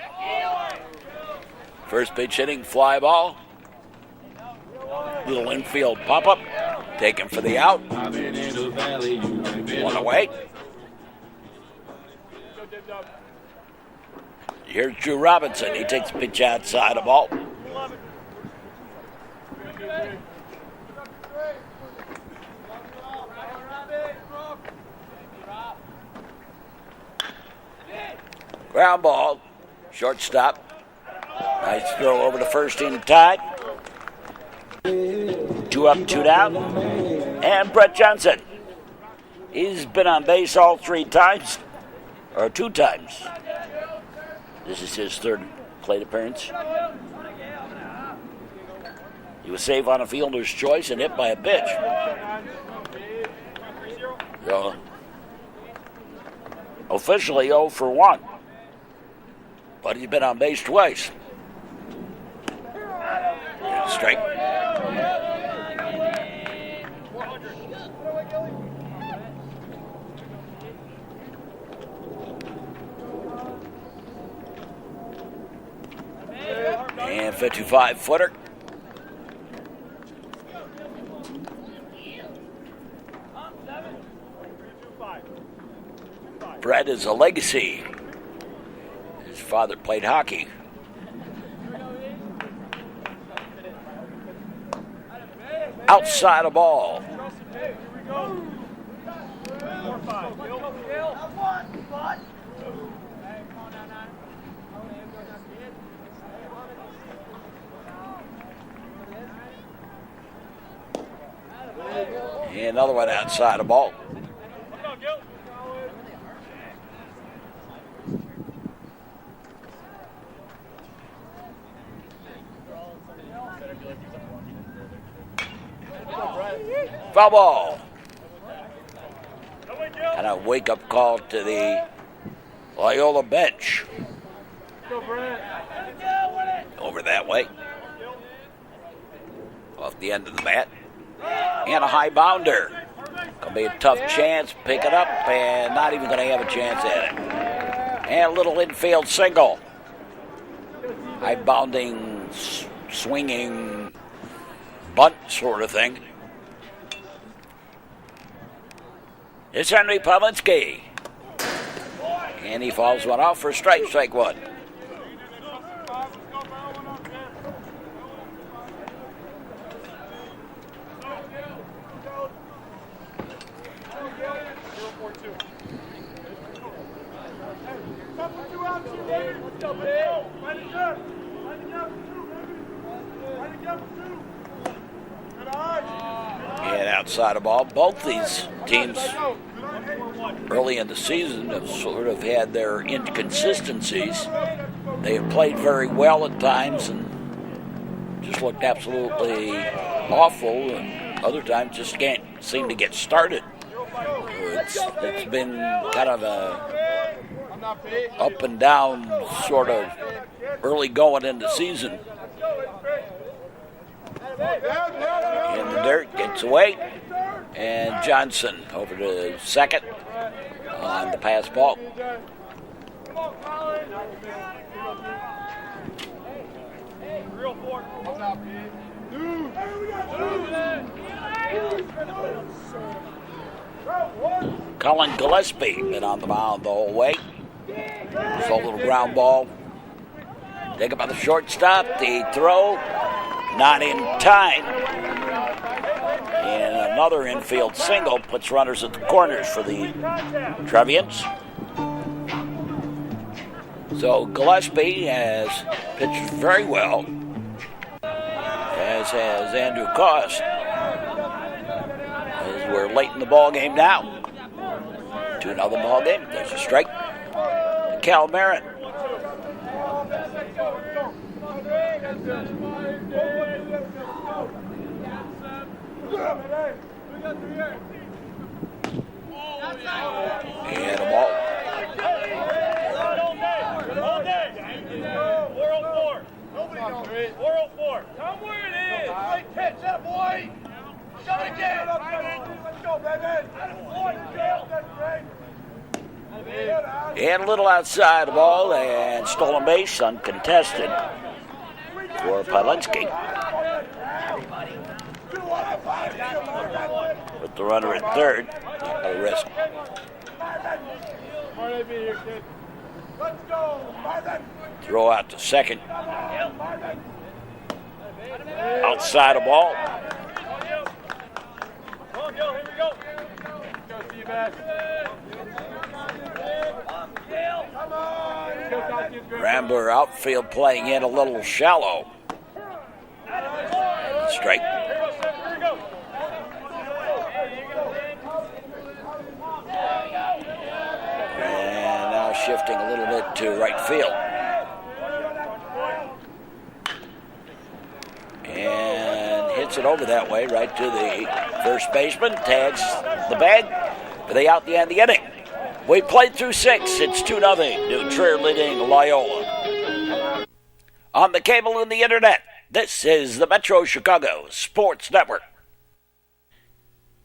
First pitch hitting, fly ball. Little infield pop-up. Taken for the out. One away. Here's Drew Robinson. He takes a pitch outside the ball. Ground ball. Shortstop. Nice throw over to first in tied. 2 up, 2 down. And Brett Johnson. He's been on base all 3 times. Or 2 times. This is his 3rd plate appearance. He was safe on a fielder's choice and hit by a pitch. So, officially 0 for 1. But he's been on base twice. Strike. And 55-footer. Brett is a legacy. His father played hockey. Outside a ball. And another one outside a ball. Foul ball. And a wake-up call to the Loyola bench. Over that way. Off the end of the bat. And a high bounder. Gonna be a tough chance. Pick it up and not even gonna have a chance at it. And a little infield single. High bounding, swinging, bunt sort of thing. It's Henry Pawlinski. And he falls one off for strike 1. And outside of ball, both these teams early in the season have sort of had their inconsistencies. They have played very well at times and just looked absolutely awful, and other times just can't seem to get started. It's been kind of a up and down sort of early going in the season. In the dirt, gets away, and Johnson over to second on the pass ball. Colin Gillespie been on the mound the whole way. So a little ground ball. Taken by the shortstop. The throw, not in time. And another infield single puts runners at the corners for the Trevians. So Gillespie has pitched very well, as has Andrew Cost. As we're late in the ball game now. 2-0 ball game. There's a strike. Cal Merritt. And a ball. 404. Come where it is. Great pitch, that boy. Shot again. Let's go, baby. And a little outside the ball and stolen base uncontested for Polinsky. With the runner at third, not going to risk. Throw out to second. Outside the ball. Rambler outfield playing in a little shallow. Strike. And now shifting a little bit to right field. And hits it over that way, right to the first baseman. Tags the bag for the out the end of the inning. We played through 6. It's 2-0. New Trier leading Loyola. On the cable and the internet, this is the Metro Chicago Sports Network.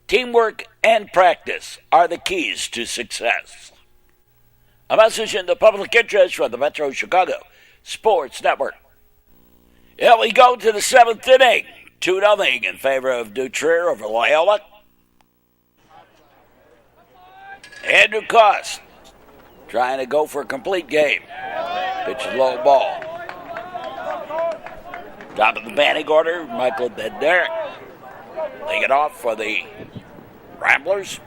Teamwork and practice are the keys to success. A message in the public interest from the Metro Chicago Sports Network. Here we go to the 7th inning. 2-0 in favor of New Trier over Loyola. Andrew Cost trying to go for a complete game. Pitches low ball. Top of the batting order, Michael Bednarik. Take it off for the Ramblers.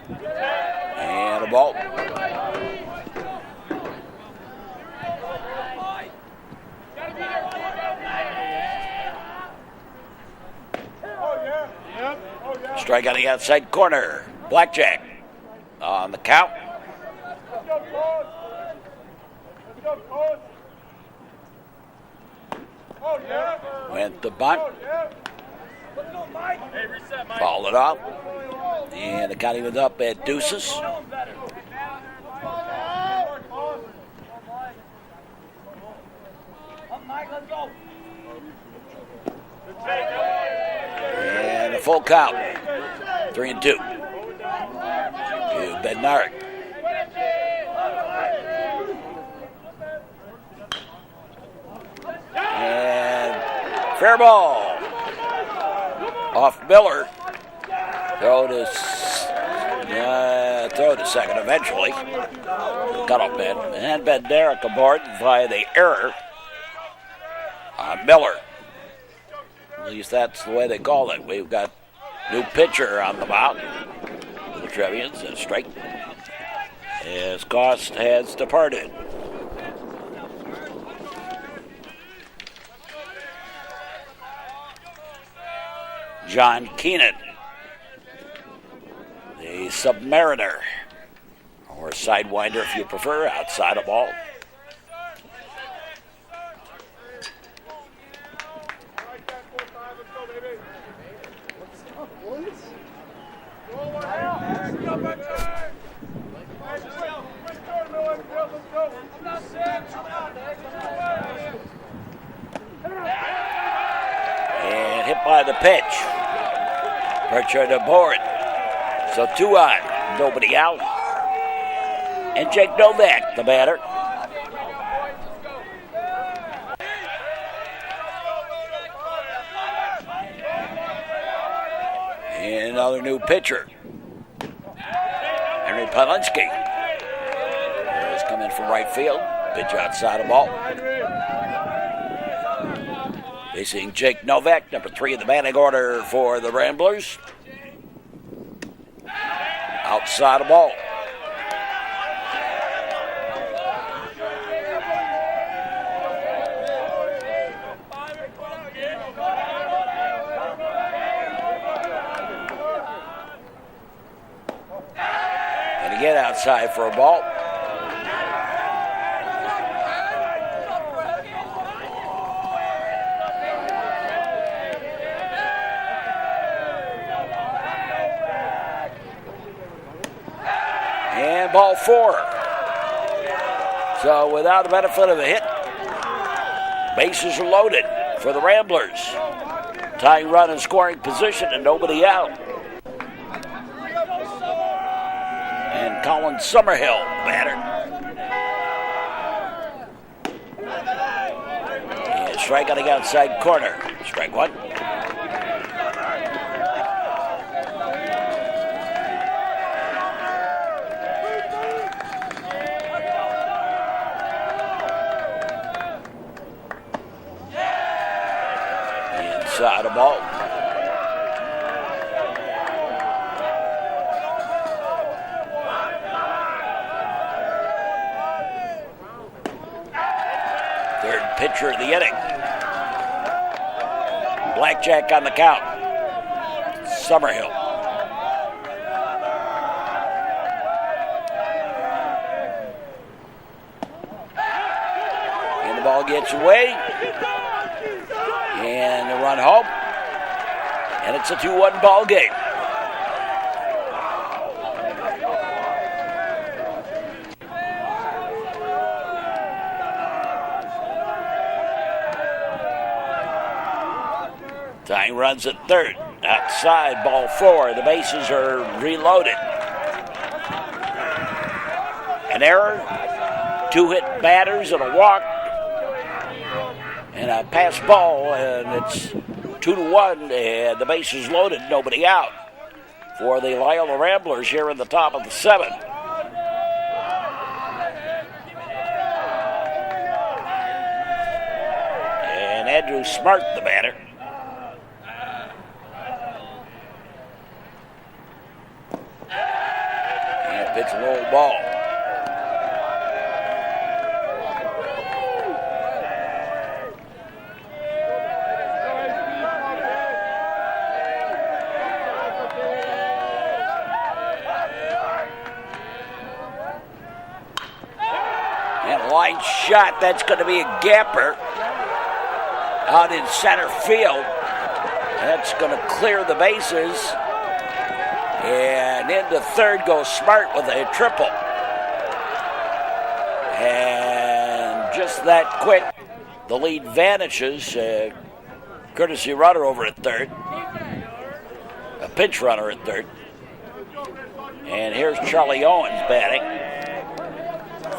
And a ball. Strike on the outside corner. Blackjack on the count. Went the bunt. Fouled it off. And the county was up at deuces. And a full count. 3-2. To Bednarik. And fair ball. Off Miller. Throw to second eventually. Cut off Ben. And Bednarik aboard via the error on Miller. At least that's the way they call it. We've got new pitcher on the mound for the Trevians, and strike as Cost has departed. John Keenan, the Submariner, or Sidewinder if you prefer, outside of ball. And hit by the pitch. Pritchard aboard. So 2 on, nobody out. And Jake Novak, the batter. And another new pitcher. Henry Polinsky is coming from right field. Pitch outside the ball. Facing Jake Novak, number 3 in the batting order for the Ramblers. Outside the ball. And again outside for a ball. And ball 4. So without the benefit of a hit, bases are loaded for the Ramblers. Tying run in scoring position and nobody out. And Colin Summerhill, batter. And strike on the outside corner. Strike 1. Inside the ball. Third pitcher of the inning. Blackjack on the count. Summerhill. And the ball gets away. And the run home. And it's a 2-1 ball game. Tying runs at third. Outside, ball 4. The bases are reloaded. An error. 2 hit batters and a walk. And a pass ball, and it's 2-1, and the bases loaded, nobody out for the Loyola Ramblers here in the top of the 7th. And Andrew Smart, the batter. And pitch a low ball. Line shot, that's going to be a gapper out in center field. That's going to clear the bases. And into third goes Smart with a triple. And just that quick, the lead vanishes. Courtesy runner over at third. A pinch runner at third. And here's Charlie Owens batting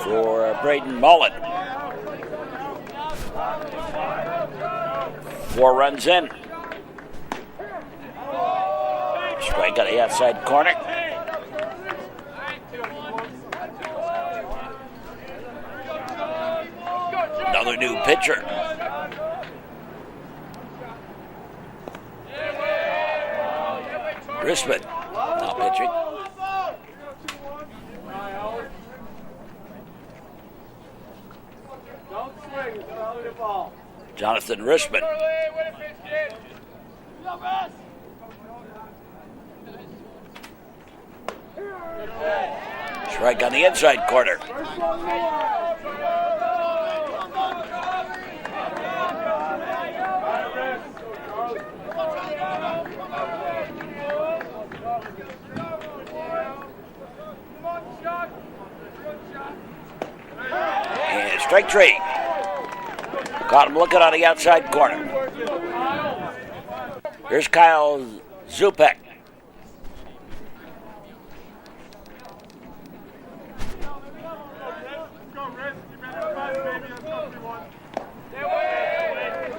for Braden Mullen. 4 runs in. Strike on the outside corner. Another new pitcher. Risman now pitching. Jonathan Risman. Strike on the inside corner. And strike 3. Caught him looking on the outside corner. Here's Kyle Zupek.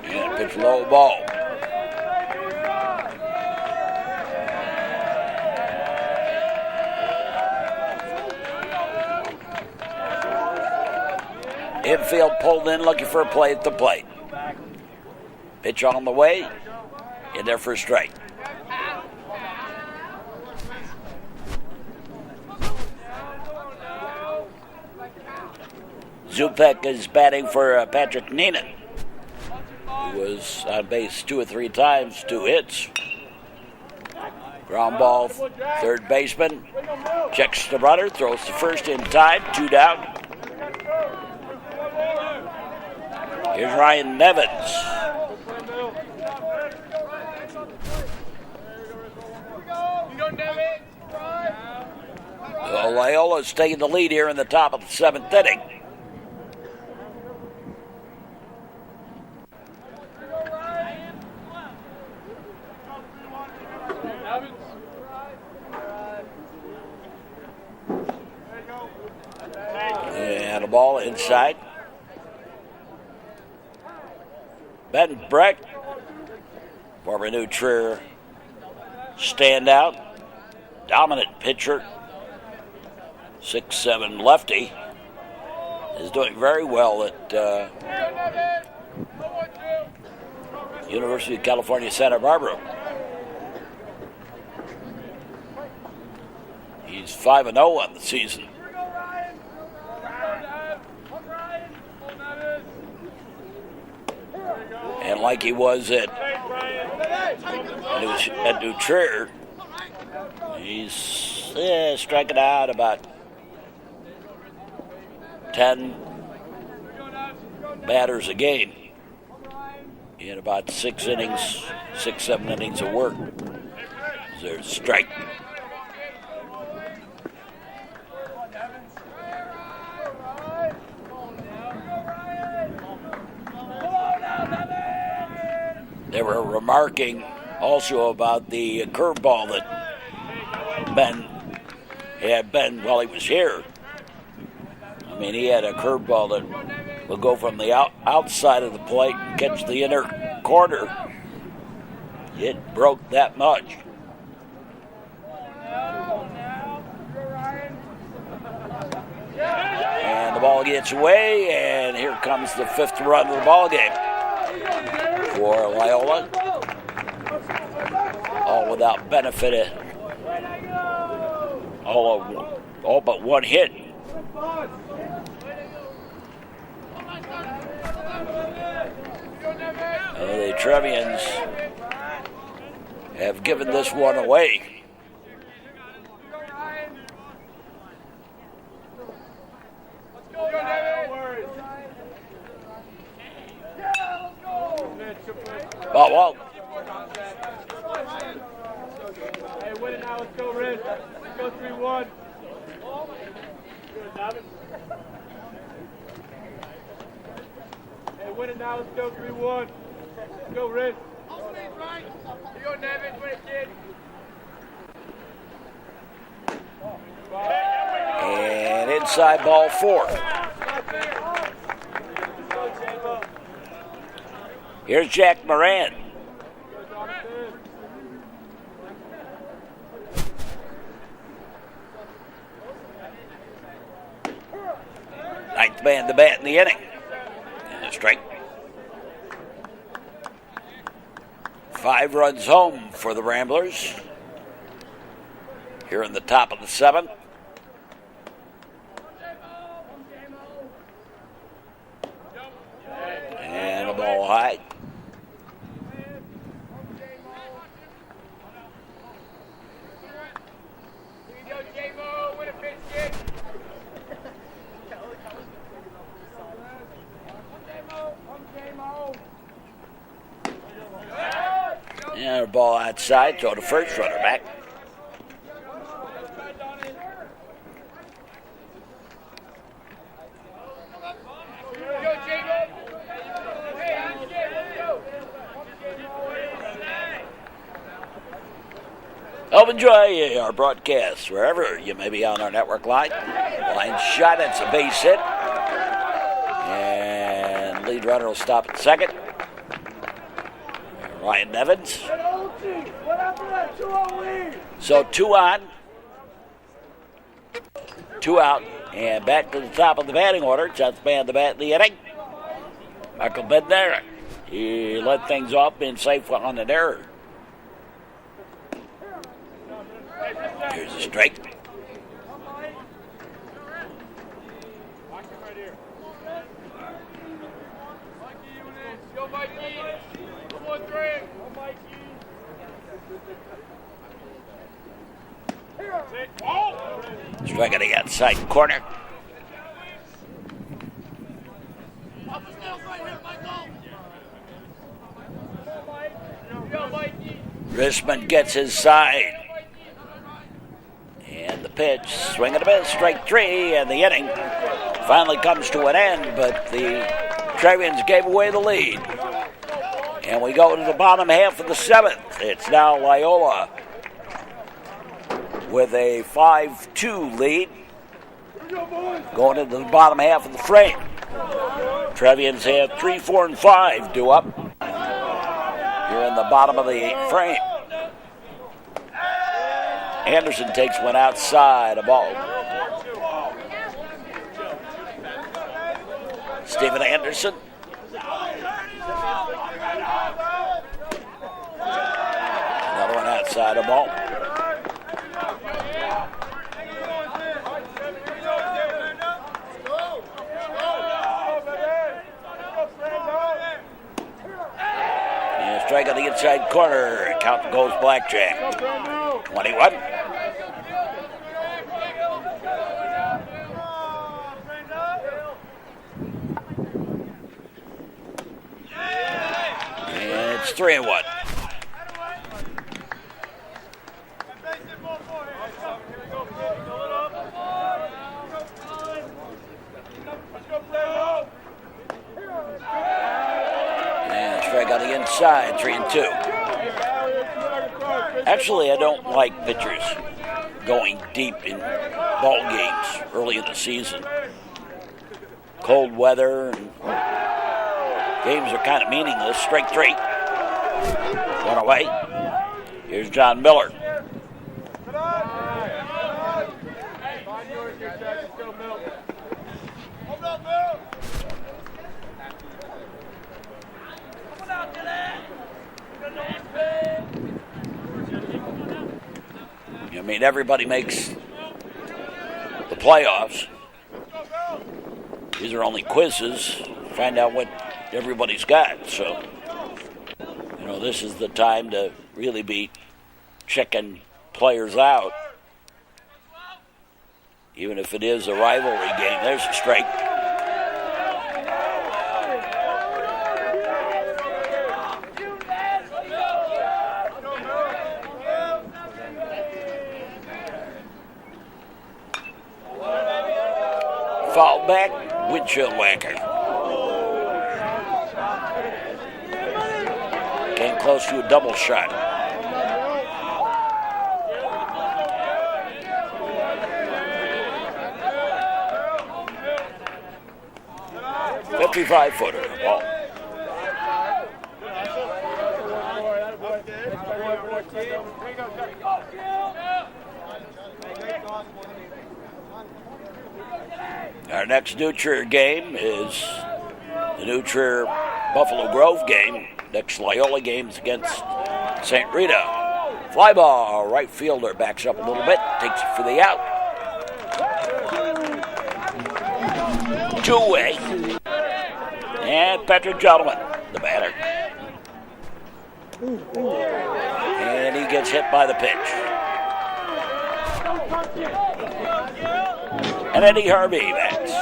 And pitch low ball. Infield pulled in, looking for a play at the plate. Pitch on the way. In there for a strike. Zupek is batting for Patrick Neenan, who was on base 2 or 3 times, 2 hits. Ground ball, third baseman. Checks the runner, throws to first in time, 2 down. Here's Ryan Nevins. Loyola is taking the lead here in the top of the 7th inning. And a ball inside. Ben Breck, former New Trier standout, dominant pitcher, 6'7" lefty, is doing very well at University of California, Santa Barbara. He's 5-0 on the season. And like he was at New Trier, he's striking out about 10 batters a game. He had about 6 innings, 6-7 innings of work. There's a strike. They were remarking also about the curveball that Ben while he was here. I mean, he had a curveball that would go from the outside of the plate and catch the inner corner. It broke that much. And the ball gets away, and here comes the 5th run of the ball game for Loyola. All without benefit. All but 1 hit. The Trevians have given this one away. Well. Hey, win it now. Let's go, Riz. Let's go 3-1. Good, David. Hey, win it now. Let's go 3-1. Let's go, Riz. Here you go, Nevin. Win it, kid. And inside ball 4. Here's Jack Moran. Ninth man to bat in the inning. And a strike. 5 runs home for the Ramblers. Here in the top of the 7th. And a ball high. And a ball outside, throw to first, runner back. Hope you enjoy our broadcast wherever you may be on our network line. Line shot, it's a base hit. And lead runner will stop at second. Ryan Nevins. So 2 on, 2 out. And back to the top of the batting order. 10th man to bat in the inning. Michael Bednarik. He led things off, being safe on an error. Here's a strike. Striking the outside corner. Risman gets his side. And the pitch, swing and a miss, strike 3, and the inning finally comes to an end, but the Trevians gave away the lead. And we go to the bottom half of the 7th. It's now Loyola with a 5-2 lead going into the bottom half of the frame. Trevians have 3, 4, and 5 due up here in the bottom of the frame. Anderson takes one outside, a ball. Stephen Anderson. Another one outside, a ball. And a strike on the inside corner. Count goes blackjack. 21. And it's 3-1. And strike on the inside, 3-2. Actually, I don't like pitchers going deep in ball games early in the season. Cold weather and games are kind of meaningless. Strike 3. One away. Here's John Miller. I mean, everybody makes the playoffs. These are only quizzes. Find out what everybody's got. So, you know, this is the time to really be checking players out. Even if it is a rivalry game. There's a strike. Foul back, windshield whacker. Came close to a double shot. .55-footer. Ball. Our next New Trier game is the New Trier Buffalo Grove game. Next Loyola game is against St. Rita. Fly ball, right fielder backs up a little bit, takes it for the out. 2 away. And Patrick Gentleman, the batter. And he gets hit by the pitch. And Eddie Harvey bats.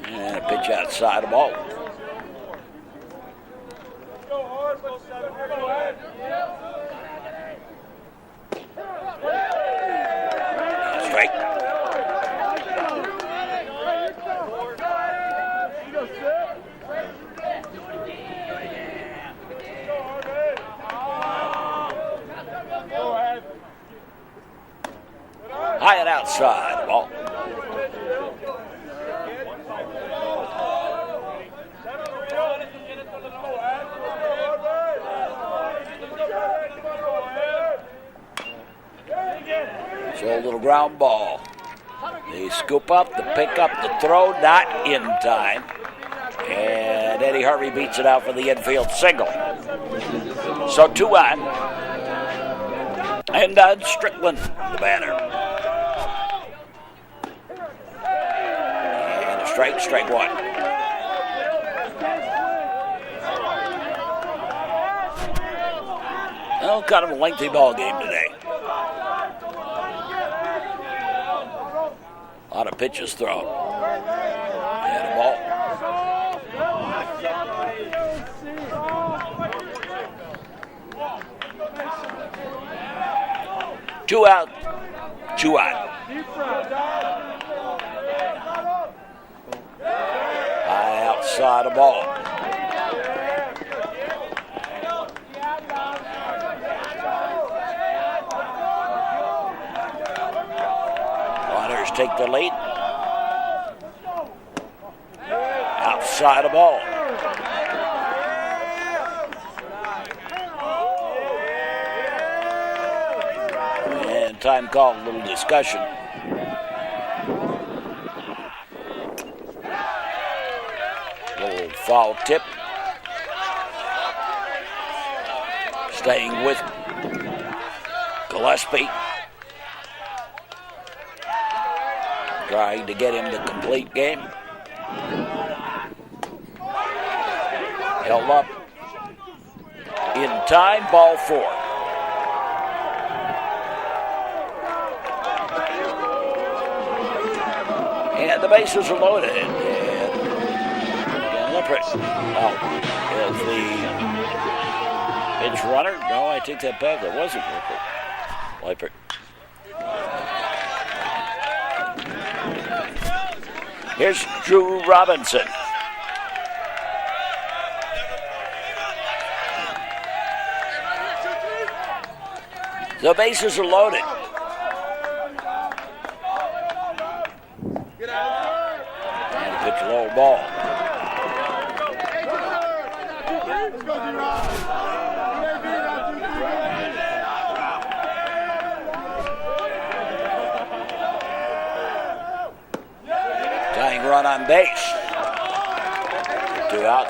And a pitch outside, a ball. Strike. High and outside, ball. So a little ground ball. They scoop up, the pick up, the throw, not in time. And Eddie Harvey beats it out for the infield single. So 2 on. And Strickland, the batter. And a strike 1. Well, kind of a lengthy ball game today. A lot of pitches thrown. And a ball. Two out, 2 on. High outside the ball. Runners take the lead. Outside the ball. And time call, a little discussion. Little foul tip. Staying with Gillespie. Trying to get him the complete game. Held up in time, ball 4. And the bases are loaded. And Lippert out as the pinch runner. No, I take that back. That wasn't Lippert. Here's Drew Robinson. The bases are loaded. And a pitch low ball. Tying run on base. 2 out.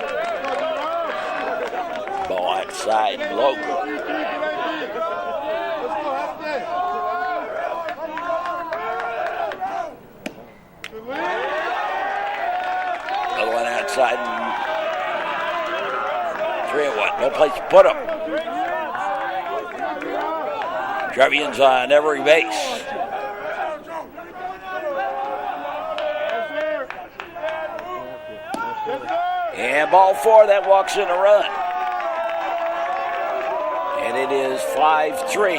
Ball outside, low. Another one outside. 3-1. No place to put him. Trevians on every base. And ball 4, that walks in a run. And it is 5-3.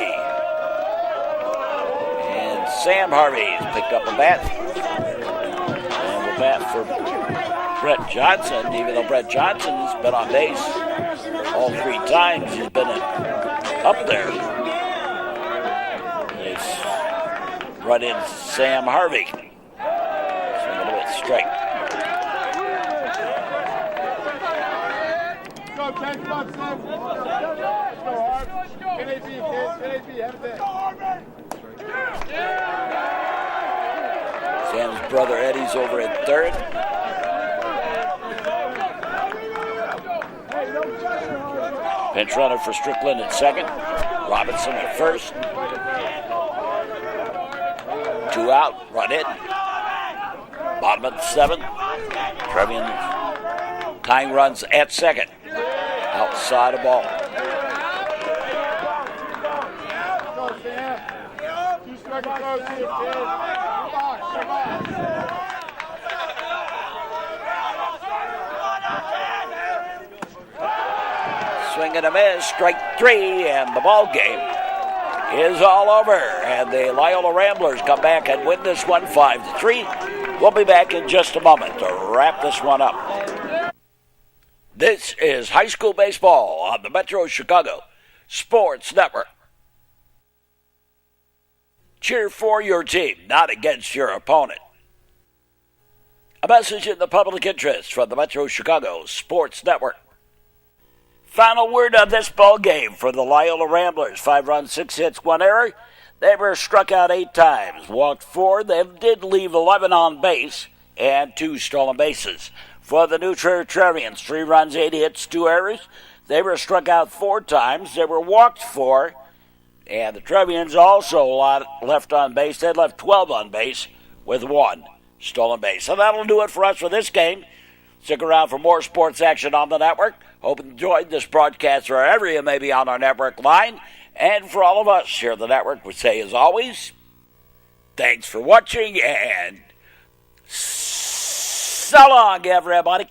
And Sam Harvey has picked up a bat. And the bat for Brett Johnson, even though Brett Johnson's been on base all 3 times, he's been up there. It's run in Sam Harvey. Swing a little strike. Sam's brother Eddie's over at third. Pinch runner for Strickland at second. Robinson at first. 2 out, run in. Bottom of the 7th. Trevians tying runs at second. Outside the ball. Swing and a miss, strike 3, and the ball game is all over. And the Loyola Ramblers come back and win this one 5-3. We'll be back in just a moment to wrap this one up. This is high school baseball on the Metro Chicago Sports Network. Cheer for your team, not against your opponent. A message in the public interest from the Metro Chicago Sports Network. Final word on this ball game for the Loyola Ramblers. 5 runs, 6 hits, 1 error. They were struck out 8 times, walked 4. They did leave 11 on base and 2 stolen bases. For the New Trevians, 3 runs, 8 hits, 2 errors. They were struck out 4 times. They were walked 4. And the Trevians also left on base. They left 12 on base with 1 stolen base. So that'll do it for us for this game. Stick around for more sports action on the network. Hope you enjoyed this broadcast wherever you may be on our network line. And for all of us here at the network, we say, as always, thanks for watching and so long, everybody.